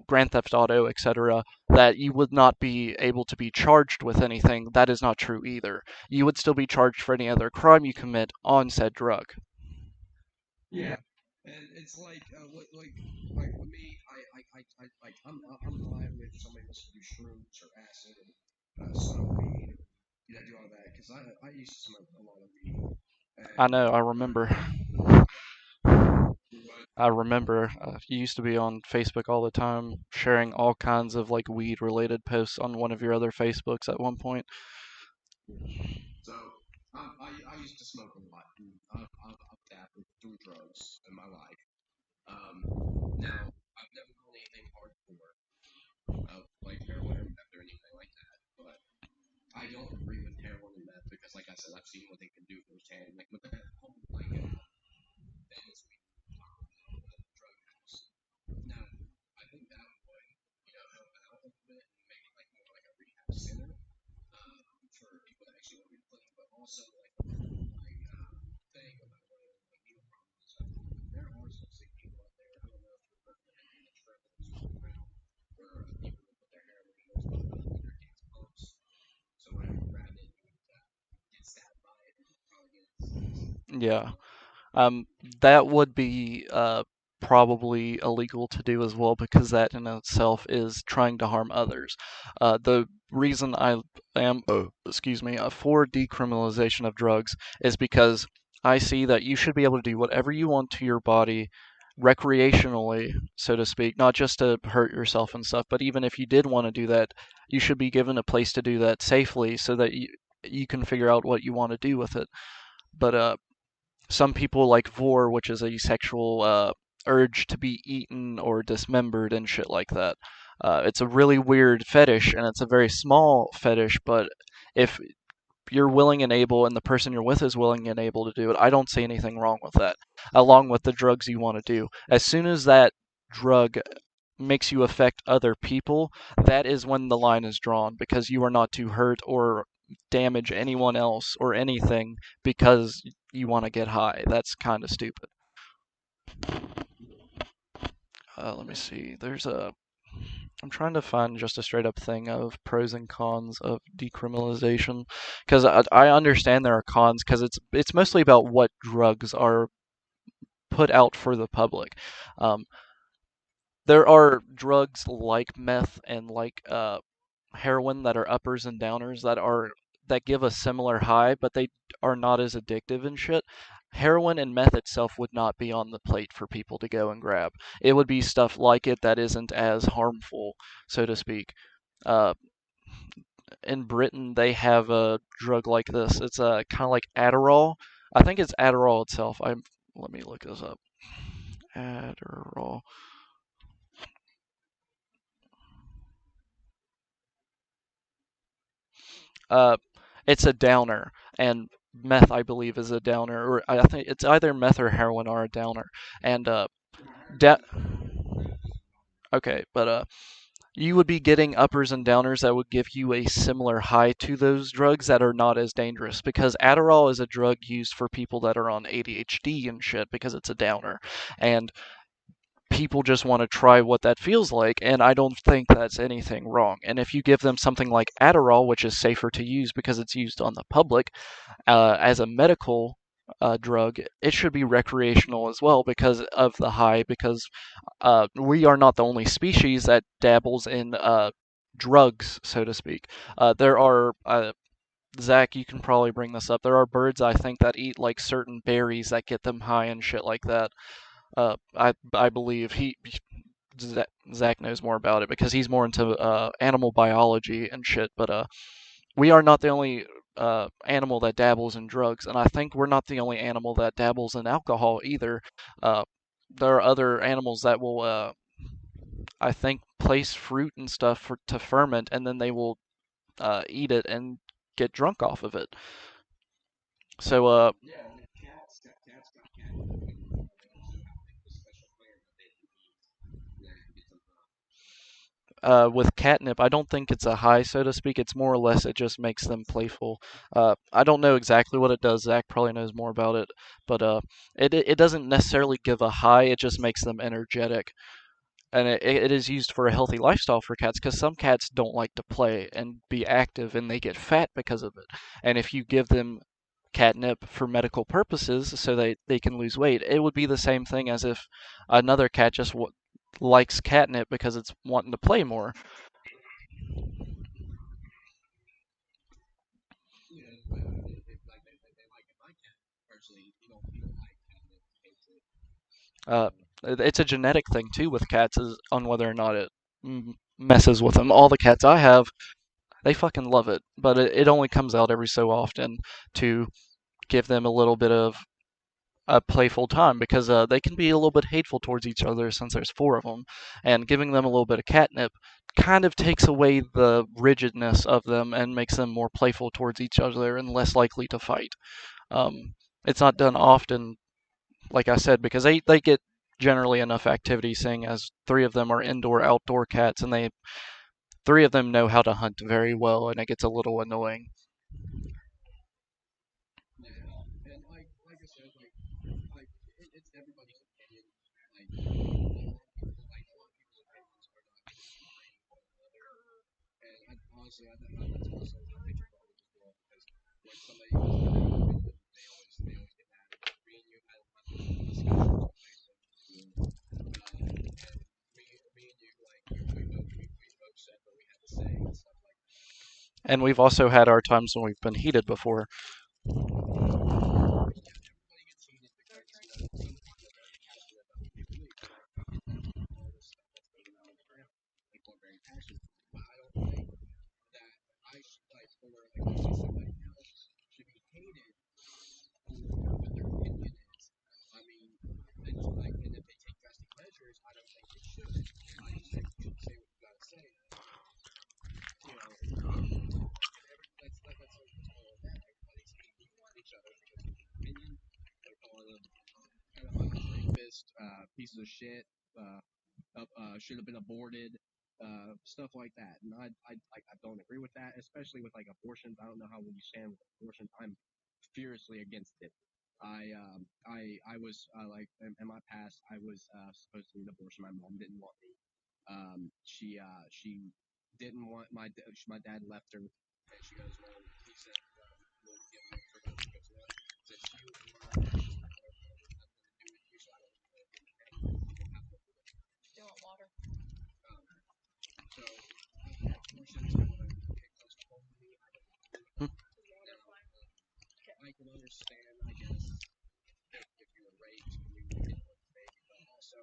Grand Theft Auto, etc., that you would not be able to be charged with anything. That is not true either. You would still be charged for any other crime you commit on said drug. Yeah, and it's like with me, I'm fine with somebody wants to do shrooms or acid and smoke weed, do all that because I used to smoke a lot of weed I and know, I remember. but I remember you used to be on Facebook all the time, sharing all kinds of like weed related posts on one of your other Facebooks at one point. so I used to smoke a lot. And I've dabbled through drugs in my life. Now I've never done anything hardcore, like heroin or meth or anything like that, but I don't agree with heroin and meth because, like I said, I've seen what they can do firsthand. Like with that whole things we talk about with the drug house. Now, I think that would help out a little bit and make it like more like a rehab center for people that actually want to be clean, but also like with the whole thing about like needle problems and stuff. There are some sick people out there. I don't know if you're looking at the trailers around where people will put their hair needles in their kids' pumps. So whenever you grab it, you get stabbed by it and probably get disease. Yeah. Um, that would be probably illegal to do as well, because that in itself is trying to harm others. The reason I am, excuse me, for decriminalization of drugs is because I see that you should be able to do whatever you want to your body recreationally, so to speak, not just to hurt yourself and stuff, but even if you did want to do that, you should be given a place to do that safely so that you can figure out what you want to do with it. But some people like vor, which is a sexual urge to be eaten or dismembered and shit like that. It's a really weird fetish, and it's a very small fetish, but if you're willing and able and the person you're with is willing and able to do it, I don't see anything wrong with that, along with the drugs you want to do. As soon as that drug makes you affect other people, that is when the line is drawn, because you are not to hurt or damage anyone else or anything because you want to get high. That's kind of stupid. Let me see. There's a I'm trying to find just a straight up thing of pros and cons of decriminalization, because I understand there are cons because it's mostly about what drugs are put out for the public. Um, there are drugs like meth and like heroin that are uppers and downers that give a similar high, but they are not as addictive and shit. Heroin and meth itself would not be on the plate for people to go and grab. It would be stuff like it that isn't as harmful, so to speak. Uh, in Britain, they have a drug like this. It's kind of like Adderall. I think it's Adderall itself. Let me look this up. Adderall. Uh, it's a downer, and meth, I believe, is a downer, or I think it's either meth or heroin are a downer. And da- okay, but you would be getting uppers and downers that would give you a similar high to those drugs that are not as dangerous because Adderall is a drug used for people that are on ADHD and shit because it's a downer. And people just want to try what that feels like, and I don't think that's anything wrong. And if you give them something like Adderall, which is safer to use because it's used on the public, as a medical drug, it should be recreational as well because of the high. Because we are not the only species that dabbles in drugs, so to speak. There are Zach, you can probably bring this up. There are birds I think that eat like certain berries that get them high and shit like that. I believe Zach knows more about it because he's more into animal biology and shit. But we are not the only animal that dabbles in drugs, and I think we're not the only animal that dabbles in alcohol either. Uh, there are other animals that will, I think, place fruit and stuff to ferment, and then they will eat it and get drunk off of it. So, Yeah, and cats got catnip, and they also have like this special plant that they can eat that gets them with catnip, I don't think it's a high, so to speak. It's more or less it just makes them playful. I don't know exactly what it does. Zach probably knows more about it, but it doesn't necessarily give a high. It just makes them energetic, and it is used for a healthy lifestyle for cats because some cats don't like to play and be active, and they get fat because of it. And if you give them catnip for medical purposes so they can lose weight, it would be the same thing as if another cat just likes catnip because it's wanting to play more. Yeah, but they like it. My cat personally, he don't like catnip. He hates it. Uh, So it's a genetic thing too with cats is on whether or not it messes with them. All the cats I have, they fucking love it, but it only comes out every so often to give them a little bit of a playful time because they can be a little bit hateful towards each other since there's four of them, and giving them a little bit of catnip kind of takes away the rigidness of them and makes them more playful towards each other and less likely to fight. It's not done often, like I said, because they get generally enough activity, seeing as three of them are indoor outdoor cats, and they three of them know how to hunt very well, and it gets a little annoying. yeah, and like I said, it's everybody's opinion. Like a lot of people's opinions are not considering one another. And honestly, that's also a major problem as well because when somebody has a different opinion, they always get mad. Me and you had multiple discussions on Facebook before, and me and you we both said what we had to say and stuff like that. And we've also had our times when we've been heated before. Yeah, everybody gets heated because some people are very passionate about what they believe, and all this stuff that's going on around. People are very passionate, but I don't think that I should like let's say somebody else should be hated for what their opinion is. I mean, and if they take drastic measures, I don't think they should. I just think you should say what you gotta say. And let's call it that. Everybody's hating on each other because of their opinion. They're calling them pedophiles, rapists, pieces of shit. Should have been aborted, stuff like that. And I don't agree with that, especially with like abortions. I don't know how you stand with abortions. I'm furiously against it. I was in my past I was supposed to get an abortion. My mom didn't want me, She didn't want my dad left her, and she goes, well, he said we'll give him for her. She goes, well, since you and my sister have nothing to do with you, so I don't want to get anything. You have to do it. Do you want water? So abortion's kind of get close to home to me. I don't do it. Hmm. Now, I can understand, I guess, if you were raped and you didn't want the baby, but also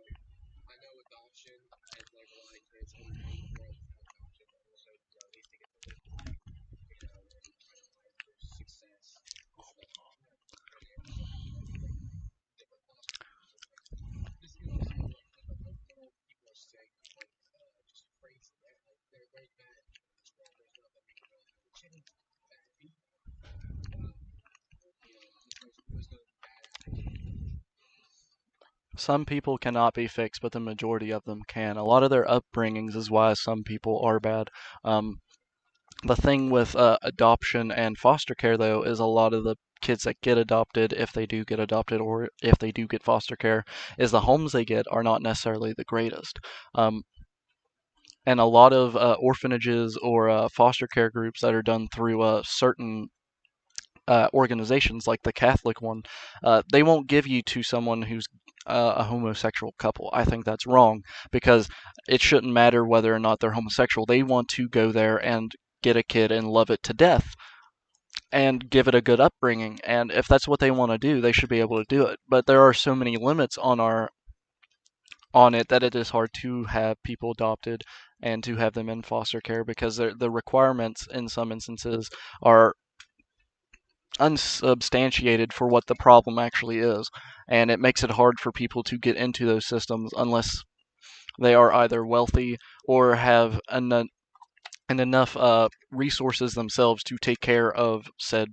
I know adoption, and like a lot of kids everywhere in the world have adoption, but also at least to get to live life, and try to find their success and stuff like that. And they also have like different foster homes and places. This is also like I know people are saying like just crazy, right? Like they're bad people in this world. There's nothing we can really do to change bad people. There's no bad actors in the world. Some people cannot be fixed, but the majority of them can. A lot of their upbringings is why some people are bad. Um, the thing with adoption and foster care, though, is a lot of the kids that get adopted, if they do get adopted or if they do get foster care, is the homes they get are not necessarily the greatest. Um, and a lot of orphanages or foster care groups that are done through certain organizations, like the Catholic one, they won't give you to someone who's a homosexual couple. I think that's wrong because it shouldn't matter whether or not they're homosexual. They want to go there and get a kid and love it to death and give it a good upbringing. And if that's what they want to do, they should be able to do it. But there are so many limits on it that it is hard to have people adopted and to have them in foster care because the requirements in some instances are unsubstantiated for what the problem actually is. And it makes it hard for people to get into those systems unless they are either wealthy or have enough resources themselves to take care of said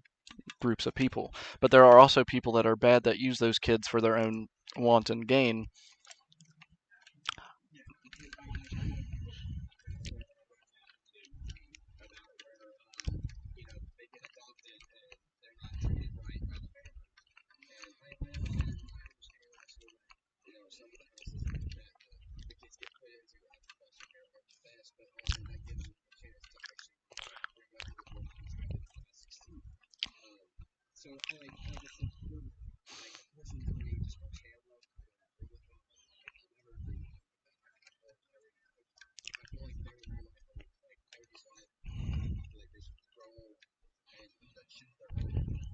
groups of people. But there are also people that are bad that use those kids for their own want and gain. Yeah, I understand what you're about where they get adopted and they're not treated right by the family. And I understand. I understand also that some of the houses that the kids get put into after foster care aren't the best, but also that gives them a chance to actually bring up the abortion and try to succeed. Um, so I just think like abortion to me just goes hand love. I don't agree with it. I'll never agree with it. I feel like they're in their life like they decide. I feel like they should grow and choose their own life.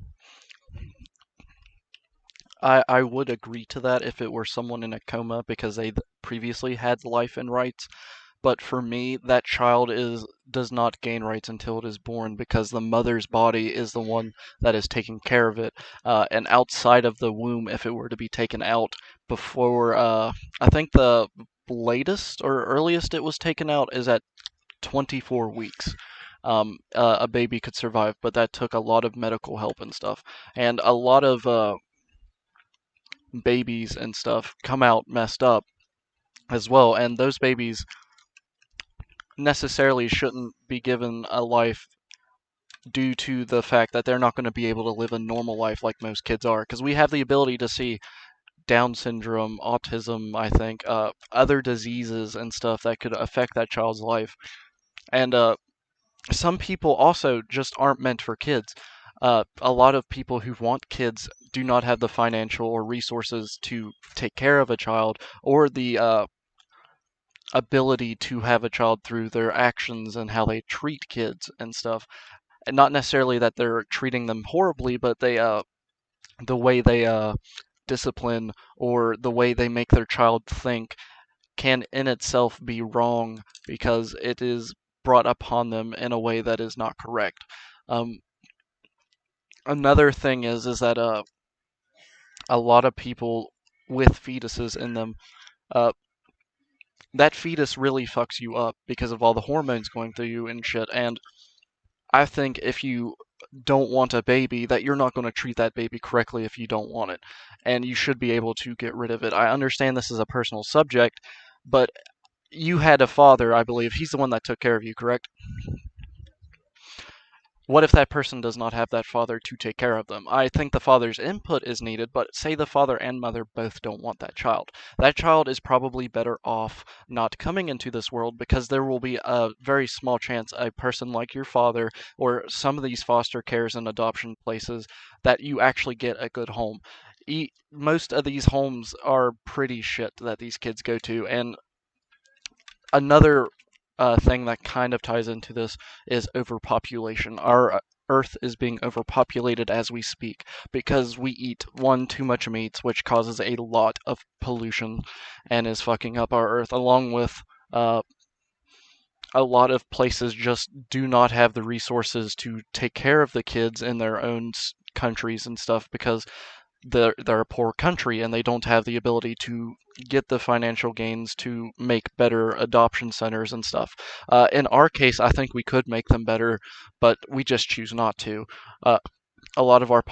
How they want. I would agree to that if it were someone in a coma because they previously had life and rights. But for me, that child is does not gain rights until it is born because the mother's body is the one that is taking care of it. And outside of the womb, if it were to be taken out before, I think the latest or earliest it was taken out is at 24 weeks. A baby could survive, but that took a lot of medical help and stuff. And a lot of babies and stuff come out messed up as well. And those babies necessarily shouldn't be given a life due to the fact that they're not going to be able to live a normal life like most kids are. Because we have the ability to see Down syndrome, autism, I think, other diseases and stuff that could affect that child's life. And some people also just aren't meant for kids. A lot of people who want kids do not have the financial or resources to take care of a child or the ability to have a child through their actions and how they treat kids and stuff. And not necessarily that they're treating them horribly, but the way they discipline or the way they make their child think can in itself be wrong because it is brought upon them in a way that is not correct. Um, Another thing is that a lot of people with fetuses in them, uh, that fetus really fucks you up because of all the hormones going through you and shit. And I think if you don't want a baby, that you're not going to treat that baby correctly if you don't want it. And you should be able to get rid of it. I understand this is a personal subject, but you had a father, I believe. He's the one that took care of you, correct? What if that person does not have that father to take care of them? I think the father's input is needed, but say the father and mother both don't want that child. That child is probably better off not coming into this world because there will be a very small chance a person like your father or some of these foster cares and adoption places that you actually get a good home. Most of these homes are pretty shit that these kids go to, and another thing that kind of ties into this is overpopulation. Our Earth is being overpopulated as we speak because we eat one too much meat, which causes a lot of pollution and is fucking up our Earth, along with uh, a lot of places just do not have the resources to take care of the kids in their own countries and stuff because they're a poor country and they don't have the ability to get the financial gains to make better adoption centers and stuff. In our case, I think we could make them better, but we just choose not to. Uh, a lot of our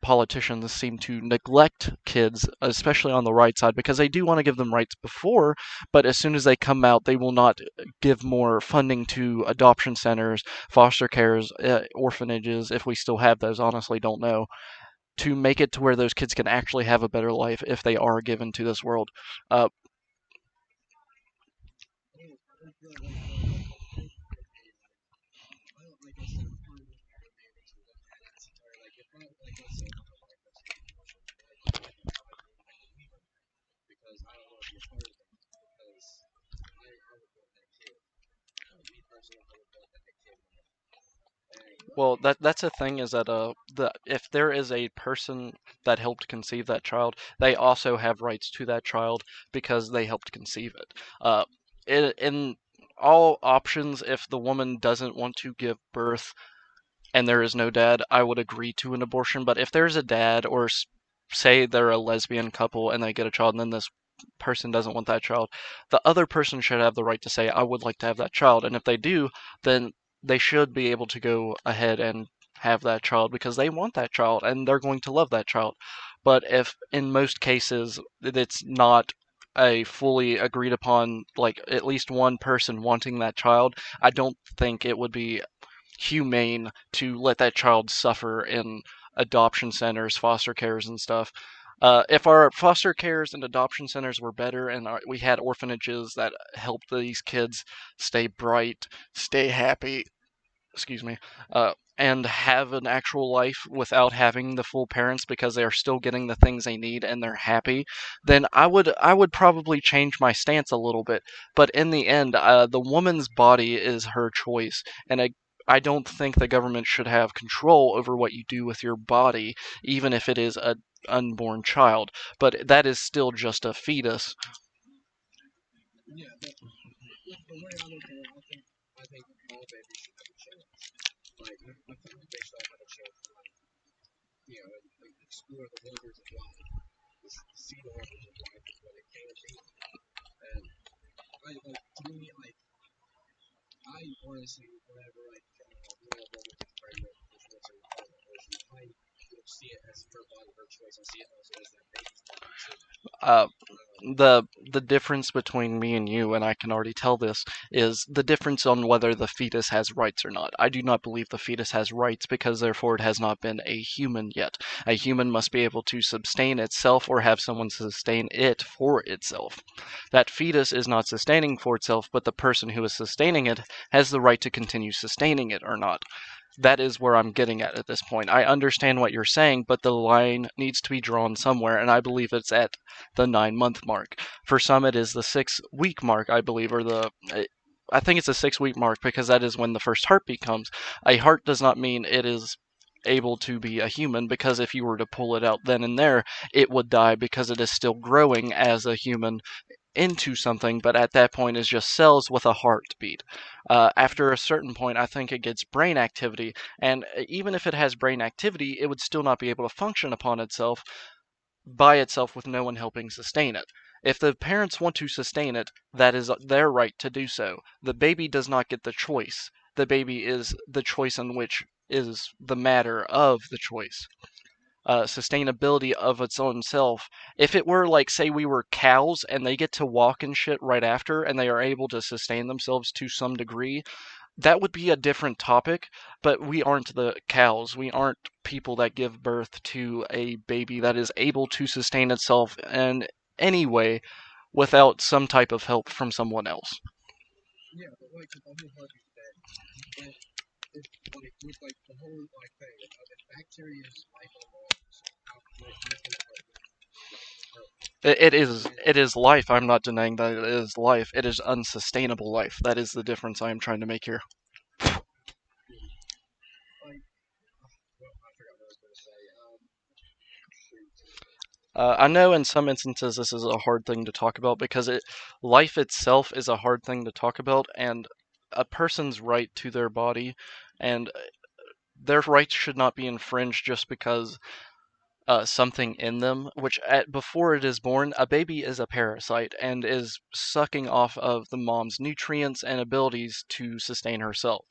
politicians seem to neglect kids, especially on the right side, because they do want to give them rights before, but as soon as they come out, they will not give more funding to adoption centers, foster cares, orphanages, if we still have those, honestly don't know, to make it to where those kids can actually have a better life if they are given to this world. Uh, Like I said, I'm probably not gonna be able to look at it or like if I like let's say my wife goes through abortion, like I might be able to leave her because I don't want to be a part of that because I would want that kid. Me personally, I would want that kid. And well, that's the thing is that if there is a person that helped conceive that child, they also have rights to that child because they helped conceive it. In all options, if the woman doesn't want to give birth and there is no dad, I would agree to an abortion. But if there's a dad, or say they're a lesbian couple and they get a child, and then this person doesn't want that child, the other person should have the right to say, I would like to have that child. And if they do, then they should be able to go ahead and have that child because they want that child and they're going to love that child. But if in most cases it's not a fully agreed upon, like at least one person wanting that child, I don't think it would be humane to let that child suffer in adoption centers, foster cares, and stuff. If our foster cares and adoption centers were better and we had orphanages that helped these kids stay bright, stay happy, excuse me, and have an actual life without having the full parents because they are still getting the things they need and they're happy, then I would probably change my stance a little bit. But in the end, the woman's body is her choice, and I don't think the government should have control over what you do with your body, even if it is a unborn child. But that is still just a fetus. yeah, but the way I look at it, I think all babies should have a chance. Like I feel like they should all have a chance to like like explore the wonders of life, see the wonders of life is what it can be. And I like to me like I honestly whenever like a woman gets pregnant, just wants to have an abortion, I don't see it as her body, her choice. I see it also as that baby's body too. Uh, Um, the difference between me and you, and I can already tell this, is the difference on whether the fetus has rights or not. I do not believe the fetus has rights because therefore it has not been a human yet. A human must be able to sustain itself or have someone sustain it for itself. That fetus is not sustaining for itself, but the person who is sustaining it has the right to continue sustaining it or not. That is where I'm getting at this point. I understand what you're saying, but the line needs to be drawn somewhere, and I believe it's at the 9 month mark. For some, it is the 6 week mark, I believe, or I think it's a 6 week mark because that is when the first heartbeat comes. A heart does not mean it is able to be a human because if you were to pull it out then and there, it would die because it is still growing as a human into something, but at that point is just cells with a heartbeat. After a certain point, I think it gets brain activity, and even if it has brain activity, it would still not be able to function upon itself by itself with no one helping sustain it. If the parents want to sustain it, that is their right to do so. The baby does not get the choice. The baby is the choice in which is the matter of the choice, sustainability of its own self. If it were like, say, we were cows and they get to walk and shit right after and they are able to sustain themselves to some degree, that would be a different topic, but we aren't the cows. We aren't people that give birth to a baby that is able to sustain itself in any way without some type of help from someone else. Yeah, but like with the whole herpes thing, well, if like with like the whole like thing, if bacteria is life on Mars, how can it hurt? It is And it is life. I'm not denying that it is life. It is unsustainable life. That is the difference I am trying to make here. like, well, I forgot what I was gonna say. Shoot. I know in some instances this is a hard thing to talk about because life itself is a hard thing to talk about, and a person's right to their body and their rights should not be infringed just because something in them, which before it is born, a baby is a parasite and is sucking off of the mom's nutrients and abilities to sustain herself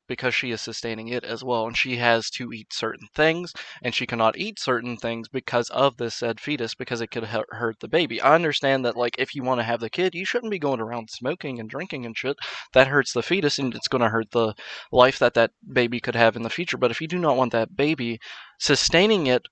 because she is sustaining it as well. And she has to eat certain things, and she cannot eat certain things because of this said fetus because it could hurt the baby. I understand that, like, if you want to have the kid, you shouldn't be going around smoking and drinking and shit. That hurts the fetus and it's going to hurt the life that that baby could have in the future. But if you do not want that baby, sustaining it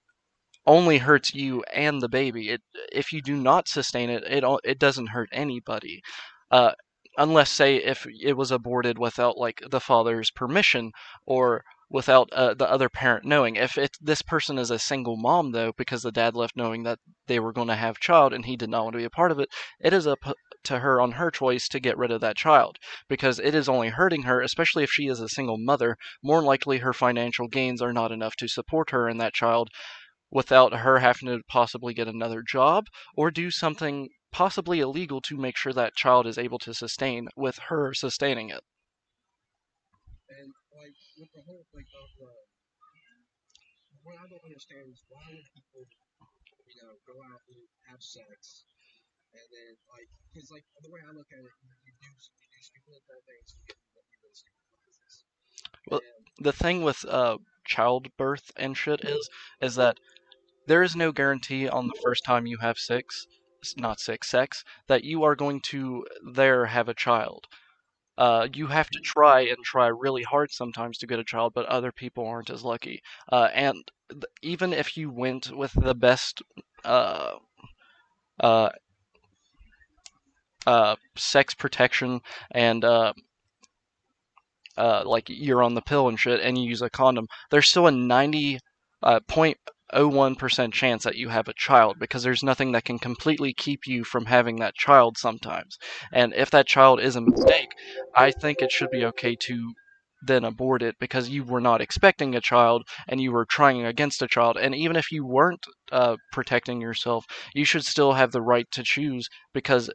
only hurts you and the baby. If you do not sustain it, it doesn't hurt anybody. Uh, unless, say, if it was aborted without like the father's permission or without the other parent knowing. If this person is a single mom though, because the dad left knowing that they were going to have child and he did not want to be a part of it, it is up to her on her choice to get rid of that child because it is only hurting her, especially if she is a single mother. More likely her financial gains are not enough to support her and that child without her having to possibly get another job or do something possibly illegal to make sure that child is able to sustain with her sustaining it. And like with the whole like what I don't understand is why would people go out and have sex and then like because like the way I look at it, you do stupid things to get what you really stupid prizes. Well, And the thing with childbirth and shit is that there is no guarantee on the first time you have not sex, that you are going to there have a child. You have to try and try really hard sometimes to get a child, but other people aren't as lucky. And even if you went with the best uh, uh, sex protection and like you're on the pill and shit, and you use a condom, there's still a 90.01% chance that you have a child because there's nothing that can completely keep you from having that child sometimes. And if that child is a mistake, I think it should be okay to then abort it because you were not expecting a child and you were trying against a child. And even if you weren't protecting yourself, you should still have the right to choose because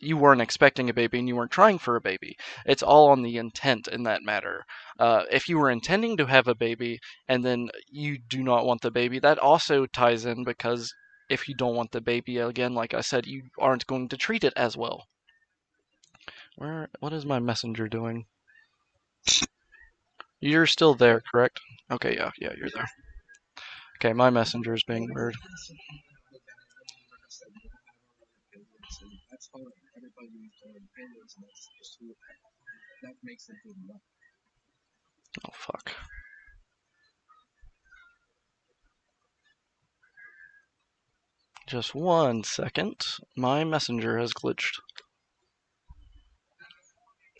you weren't expecting a baby and you weren't trying for a baby. It's all on the intent in that matter. If you were intending to have a baby and then you do not want the baby, that also ties in because if you don't want the baby, again, like I said, you aren't going to treat it as well. What is my messenger doing? You're still there, correct? Okay, yeah, you're yeah, there. Okay, my but messenger is well, being weird. that's the thing I look at it. I mean, like I said, we all have our own opinions, and that's fine. Everybody has their own opinions, and that's just who that makes them good enough. Oh, fuck. Just 1 second. My messenger has glitched.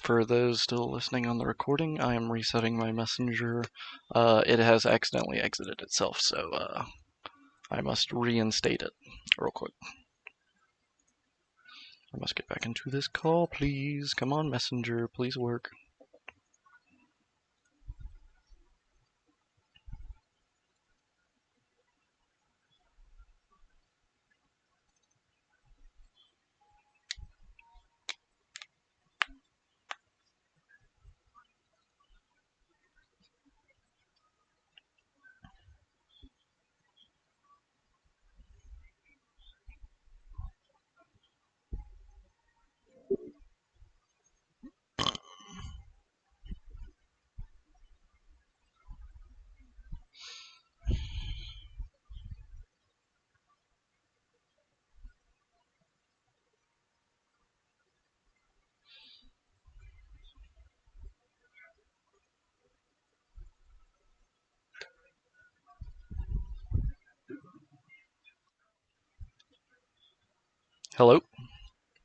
For those still listening on the recording, I am resetting my messenger. It has accidentally exited itself, so I must reinstate it real quick. I must get back into this call, please. Come on, messenger, please work. Hello?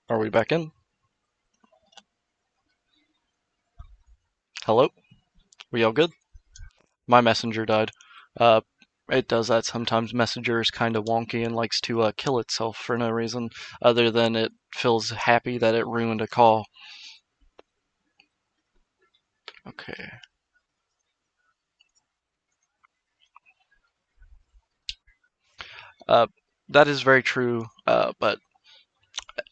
Are we back in? Hello? We all good? My messenger died. Uh, it does that sometimes. Messenger is kind of wonky and likes to kill itself for no reason other than it feels happy that it ruined a call. Okay. Uh, that is very true, but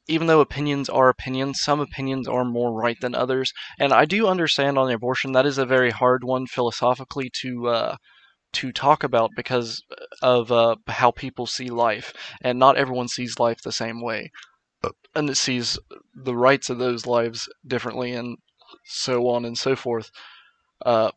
even though opinions are opinions, some opinions are more right than others. And I do understand on abortion that is a very hard one philosophically to talk about because of how people see life, and not everyone sees life the same way, and it sees the rights of those lives differently, and so on and so forth. Uh,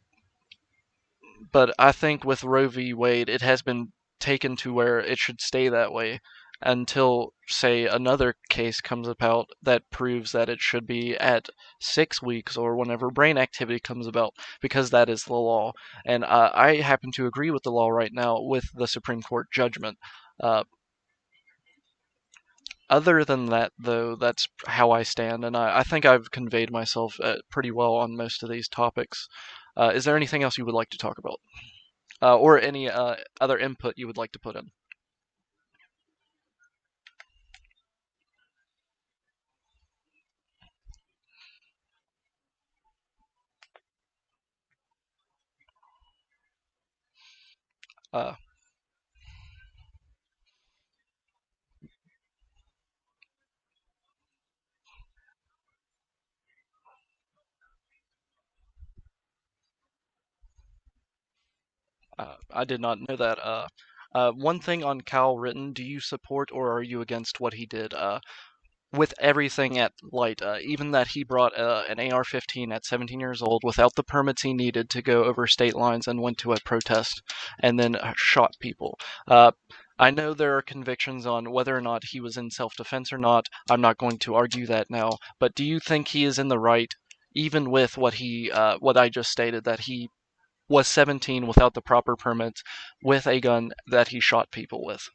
but I think with Roe v. Wade, it has been taken to where it should stay that way until, say, another case comes about that proves that it should be at 6 weeks or whenever brain activity comes about, because that is the law. And I happen to agree with the law right now with the Supreme Court judgment. Uh, Other than that, though, that's how I stand, and I think I've conveyed myself pretty well on most of these topics. Is there anything else you would like to talk about? Or any other input you would like to put in? Uh, I did not know that. One thing on Cal Ritten, do you support or are you against what he did? With everything at light, even that he brought an AR-15 at 17 years old without the permits he needed to go over state lines and went to a protest and then shot people. Uh, I know there are convictions on whether or not he was in self-defense or not. I'm not going to argue that now. But do you think he is in the right, even with what I just stated, that he was 17 without the proper permits with a gun that he shot people with?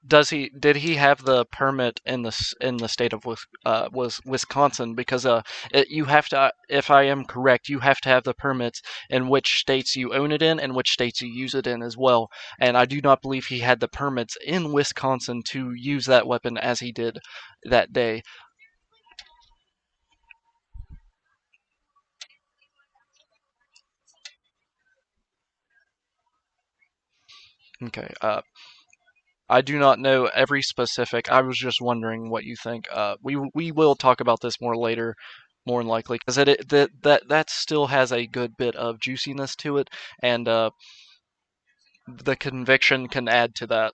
Did he have the permit in the state of was Wisconsin? Because you have to, if I am correct, you have to have the permits in which states you own it in and which states you use it in as well. And I do not believe he had the permits in Wisconsin to use that weapon as he did that day. Okay. I do not know every specific. I was just wondering what you think. We will talk about this more later, more than likely, because that still has a good bit of juiciness to it, and the conviction can add to that.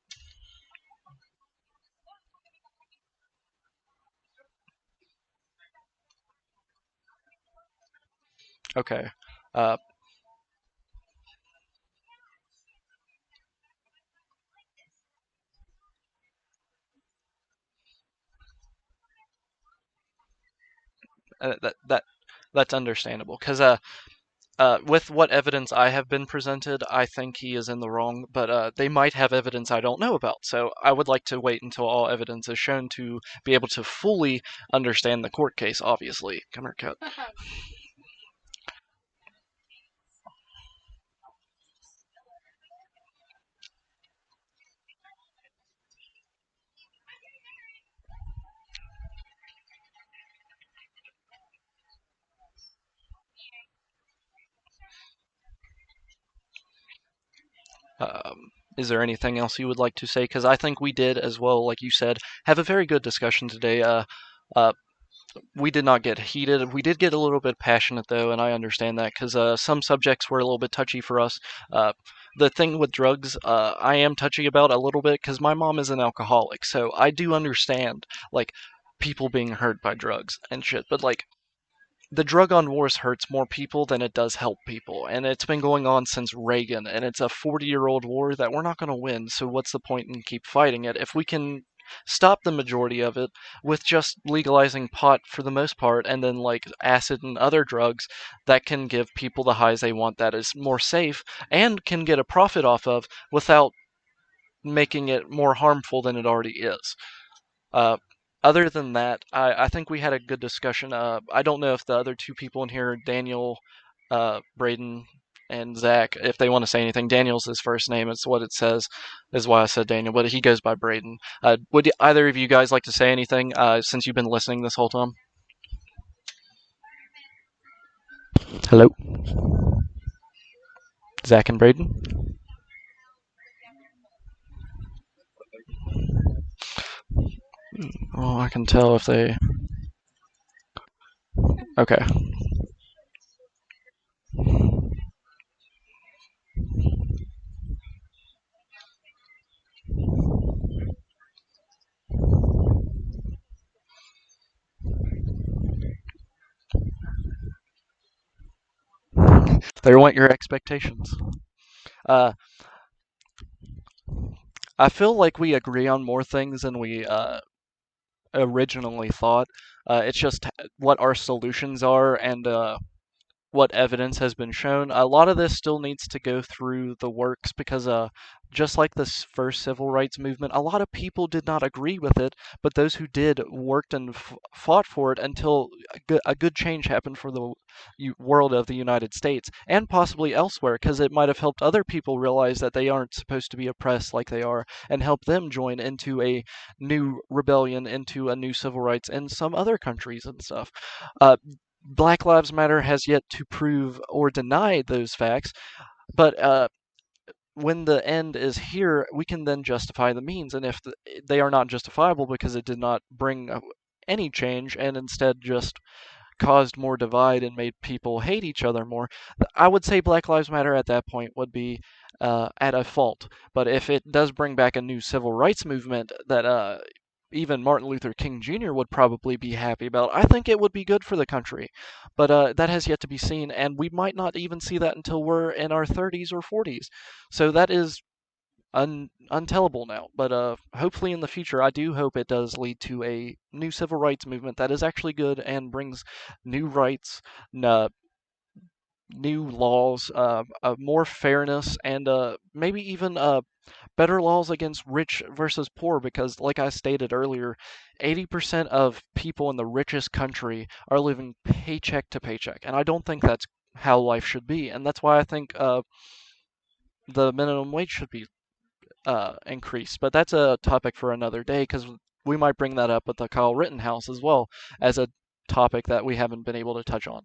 Okay. Uh, that that's understandable, because with what evidence I have been presented, I think he is in the wrong, but they might have evidence I don't know about. So I would like to wait until all evidence is shown to be able to fully understand the court case, obviously. Come here, cat. Is there anything else you would like to say? Because I think we did as well, like you said, have a very good discussion today. Uh, we did not get heated. We did get a little bit passionate though, and I understand that because some subjects were a little bit touchy for us. The thing with drugs, I am touchy about a little bit because my mom is an alcoholic, so I do understand like people being hurt by drugs and shit. But like the drug on wars hurts more people than it does help people. And it's been going on since Reagan, and it's a 40-year-old war that we're not going to win. So what's the point in keep fighting it? If we can stop the majority of it with just legalizing pot for the most part, and then like acid and other drugs that can give people the highs they want, that is more safe and can get a profit off of without making it more harmful than it already is. Uh, Other than that, I think we had a good discussion. I don't know if the other two people in here, Daniel, Braden, and Zach, if they want to say anything. Daniel's his first name. It's what it says, is why I said Daniel, but he goes by Braden. Would either of you guys like to say anything since you've been listening this whole time? Hello, Zach and Braden. Oh, I can tell if they. Okay. They want your expectations. Uh, I feel like we agree on more things than we originally thought. It's just what our solutions are and what evidence has been shown. A lot of this still needs to go through the works because, just like this first civil rights movement, a lot of people did not agree with it, but those who did worked and fought for it until a good change happened for the world of the United States and possibly elsewhere, because it might have helped other people realize that they aren't supposed to be oppressed like they are and help them join into a new rebellion, into a new civil rights in some other countries and stuff. Uh, Black Lives Matter has yet to prove or deny those facts, but when the end is here, we can then justify the means. And if they are not justifiable because it did not bring any change and instead just caused more divide and made people hate each other more, I would say Black Lives Matter at that point would be at a fault. But if it does bring back a new civil rights movement that even Martin Luther King Jr. would probably be happy about, I think it would be good for the country. But that has yet to be seen, and we might not even see that until we're in our 30s or 40s. So that is untellable now. But hopefully in the future, I do hope it does lead to a new civil rights movement that is actually good and brings new rights, uh, new laws, more fairness, and maybe even better laws against rich versus poor. Because, like I stated earlier, 80% of people in the richest country are living paycheck to paycheck, and I don't think that's how life should be. And that's why I think the minimum wage should be increase. But that's a topic for another day because we might bring that up with the Kyle Rittenhouse as well as a topic that we haven't been able to touch on.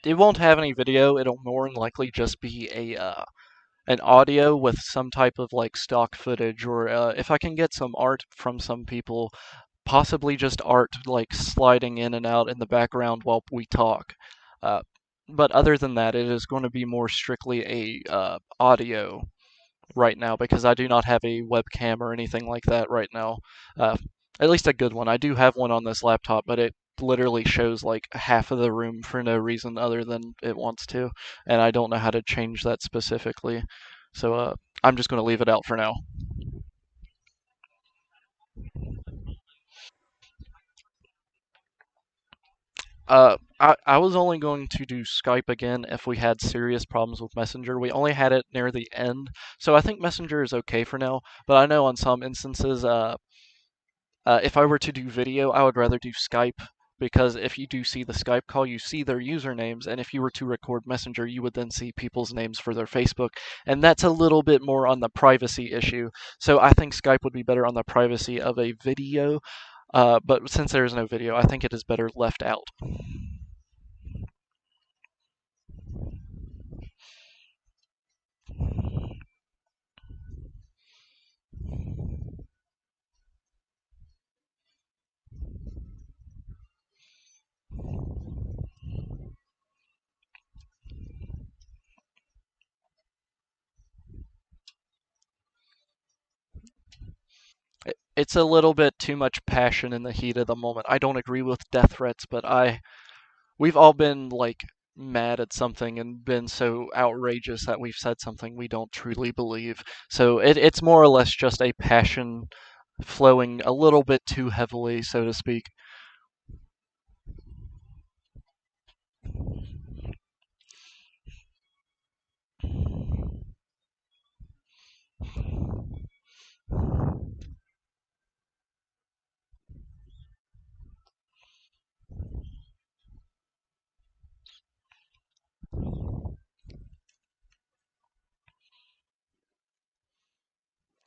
It won't have any video. It'll more than likely just be a an audio with some type of like stock footage, or if I can get some art from some people, possibly just art like sliding in and out in the background while we talk. Uh, but other than that, it is going to be more strictly a audio right now because I do not have a webcam or anything like that right now. Uh, at least a good one. I do have one on this laptop, but it literally shows like half of the room for no reason other than it wants to, and I don't know how to change that specifically. So I'm just going to leave it out for now. I was only going to do Skype again if we had serious problems with Messenger. We only had it near the end, so I think Messenger is okay for now. But I know on some instances, if I were to do video, I would rather do Skype because if you do see the Skype call, you see their usernames, and if you were to record Messenger, you would then see people's names for their Facebook, and that's a little bit more on the privacy issue. So I think Skype would be better on the privacy of a video, but since there is no video, I think it is better left out. it's a little bit too much passion in the heat of the moment. I don't agree with death threats, but we've all been like mad at something and been so outrageous that we've said something we don't truly believe. So it's more or less just a passion flowing a little bit too heavily, so to speak.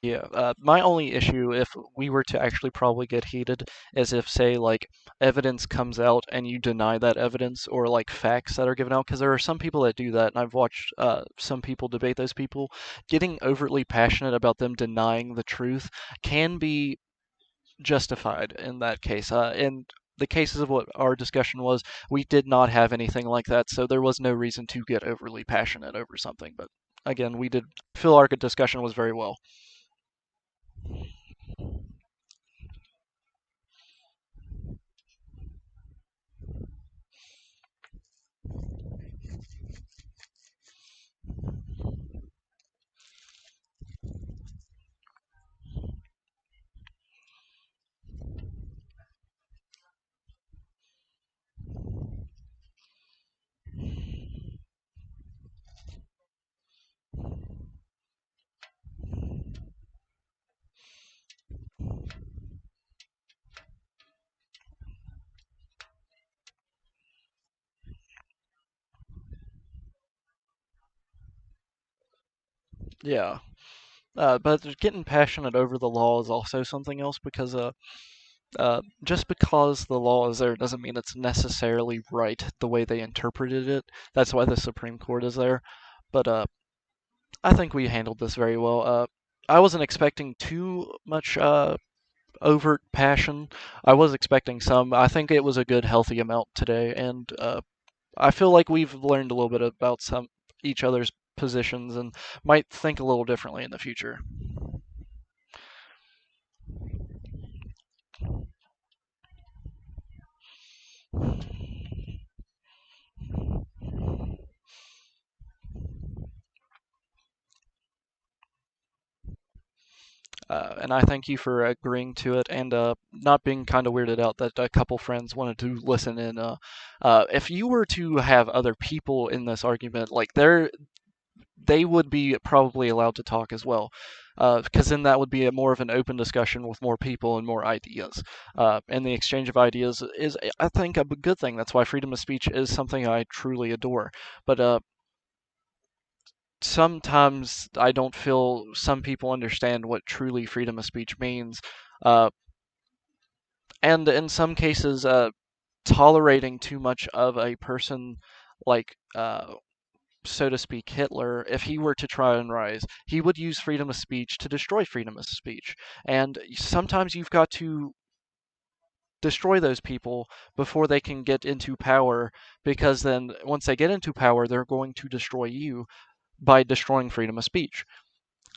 Yeah, my only issue if we were to actually probably get heated is if, say, like evidence comes out and you deny that evidence or like facts that are given out, because there are some people that do that, and I've watched some people debate those people. Getting overtly passionate about them denying the truth can be justified in that case. In the cases of what our discussion was, we did not have anything like that, so there was no reason to get overly passionate over something. But again, we did feel our discussion was very well. Yeah. But getting passionate over the law is also something else because just because the law is there doesn't mean it's necessarily right the way they interpreted it. That's why the Supreme Court is there. But I think we handled this very well. I wasn't expecting too much overt passion. I was expecting some. I think it was a good, healthy amount today, and I feel like we've learned a little bit about some each other's positions and might think a little differently in the future. And I thank you for agreeing to it and not being kind of weirded out that a couple friends wanted to listen in. If you were to have other people in this argument, like they would be probably allowed to talk as well, because then that would be a more of an open discussion with more people and more ideas. And the exchange of ideas is, I think, a good thing. That's why freedom of speech is something I truly adore. But sometimes I don't feel some people understand what truly freedom of speech means. Uh, and in some cases, tolerating too much of a person, like, so to speak, Hitler, if he were to try and rise, he would use freedom of speech to destroy freedom of speech. And sometimes you've got to destroy those people before they can get into power, because then once they get into power, they're going to destroy you by destroying freedom of speech.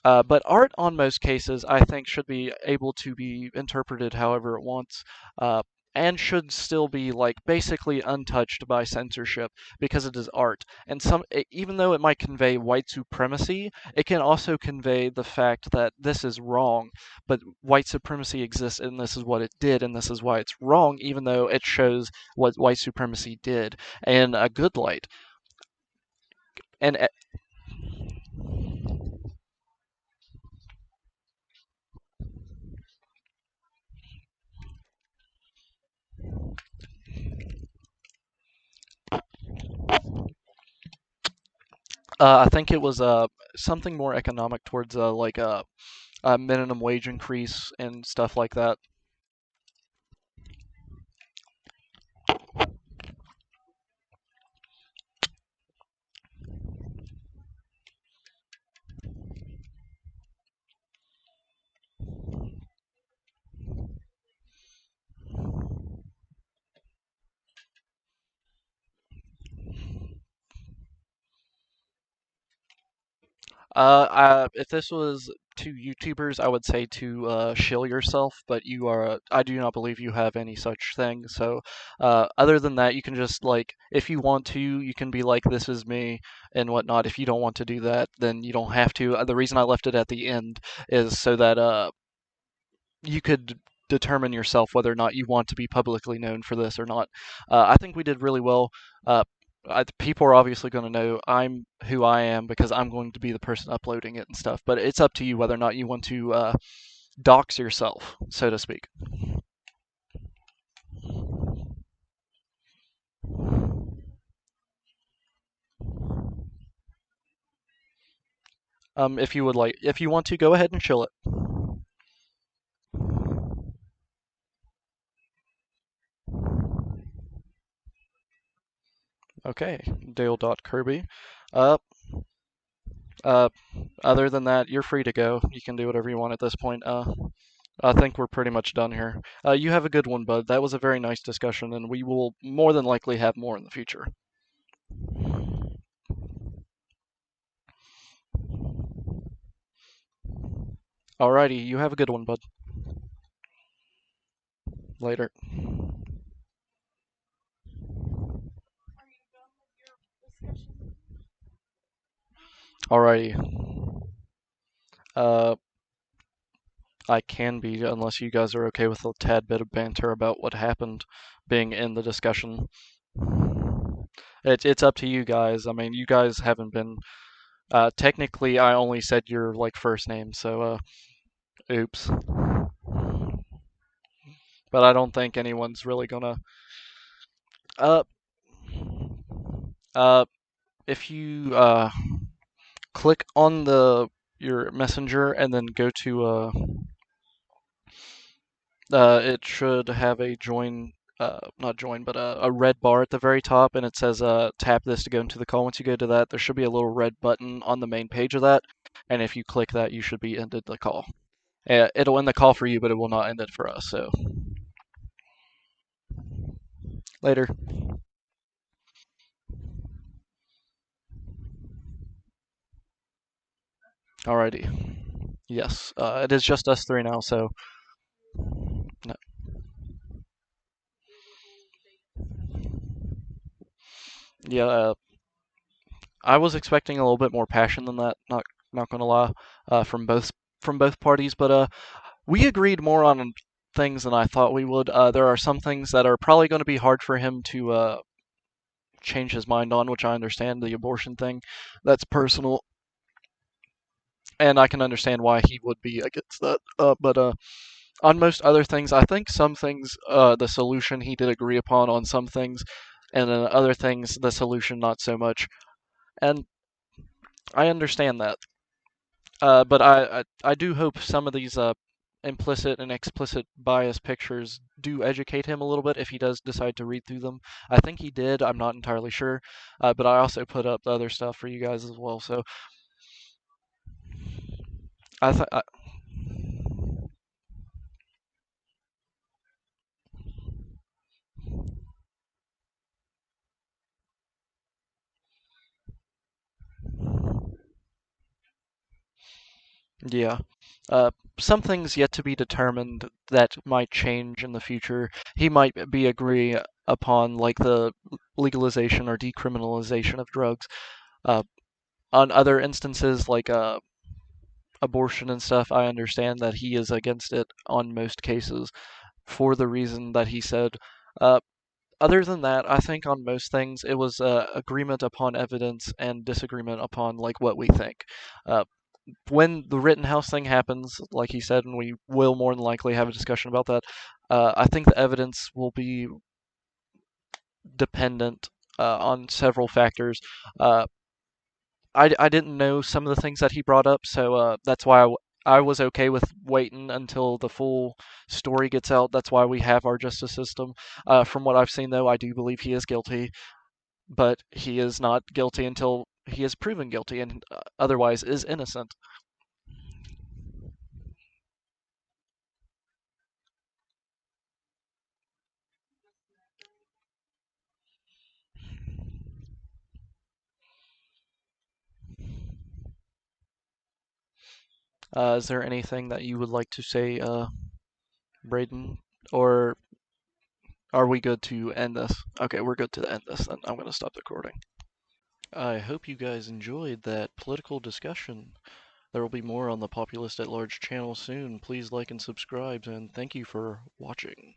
But art, on most cases, I think should be able to be interpreted however it wants, uh, and should still be like basically untouched by censorship because it is art. And even though it might convey white supremacy, it can also convey the fact that this is wrong, but white supremacy exists and this is what it did, and this is why it's wrong, even though it shows what white supremacy did in a good light. And I think it was something more economic towards like a minimum wage increase and stuff like that. If this was to YouTubers, I would say to shill yourself, but you are. I do not believe you have any such thing. So, other than that, you can just like, if you want to, you can be like, "This is me" and whatnot. If you don't want to do that, then you don't have to. The reason I left it at the end is so that you could determine yourself whether or not you want to be publicly known for this or not. I think we did really well. Uh, People are obviously going to know I'm who I am because I'm going to be the person uploading it and stuff. But it's up to you whether or not you want to dox yourself, so to speak. If you would like, if you want to, go ahead and chill it. Okay, dale.kirby. Uh, uh, Other than that, you're free to go. You can do whatever you want at this point. I think we're pretty much done here. You have a good one, bud. That was a very nice discussion, and we will more than likely have more in the future. Alrighty, you have a good one, bud. Later. Alrighty. Uh, I can be, unless you guys are okay with a tad bit of banter about what happened being in the discussion. It's up to you guys. I mean, you guys haven't been. Technically, I only said your like first name, so oops. But I don't think anyone's really gonna. Uh, uh, if you click on the your messenger and then go to it should have a join not join but a red bar at the very top, and it says tap this to go into the call. Once you go to that, there should be a little red button on the main page of that, and if you click that, you should be ended the call. It'll end the call for you, but it will not end it for us. So later. Alrighty. Yes, it is just us three now. So no. Yeah, I was expecting a little bit more passion than that. Not gonna lie, from both parties, but we agreed more on things than I thought we would. There are some things that are probably going to be hard for him to change his mind on, which I understand. The abortion thing, that's personal, and I can understand why he would be against that. But on most other things, I think some things, the solution he did agree upon on some things, and then other things, the solution not so much. And I understand that. But I do hope some of these implicit and explicit bias pictures do educate him a little bit if he does decide to read through them. I think he did. I'm not entirely sure, but I also put up the other stuff for you guys as well. So I th- I, yeah. Some things yet to be determined that might change in the future. He might be agree upon like the legalization or decriminalization of drugs. Uh, on other instances, like abortion and stuff, I understand that he is against it on most cases for the reason that he said. Uh, Other than that, I think on most things it was agreement upon evidence and disagreement upon like what we think. Uh, when the Rittenhouse thing happens, like he said, and we will more than likely have a discussion about that, I think the evidence will be dependent on several factors. Uh, I didn't know some of the things that he brought up, so that's why I was okay with waiting until the full story gets out. That's why we have our justice system. From what I've seen, though, I do believe he is guilty, but he is not guilty until he is proven guilty, and otherwise is innocent. Is there anything that you would like to say, Braden? Or are we good to end this? Okay, we're good to end this then. I'm going to stop the recording. I hope you guys enjoyed that political discussion. There will be more on the Populist at Large channel soon. Please like and subscribe, and thank you for watching.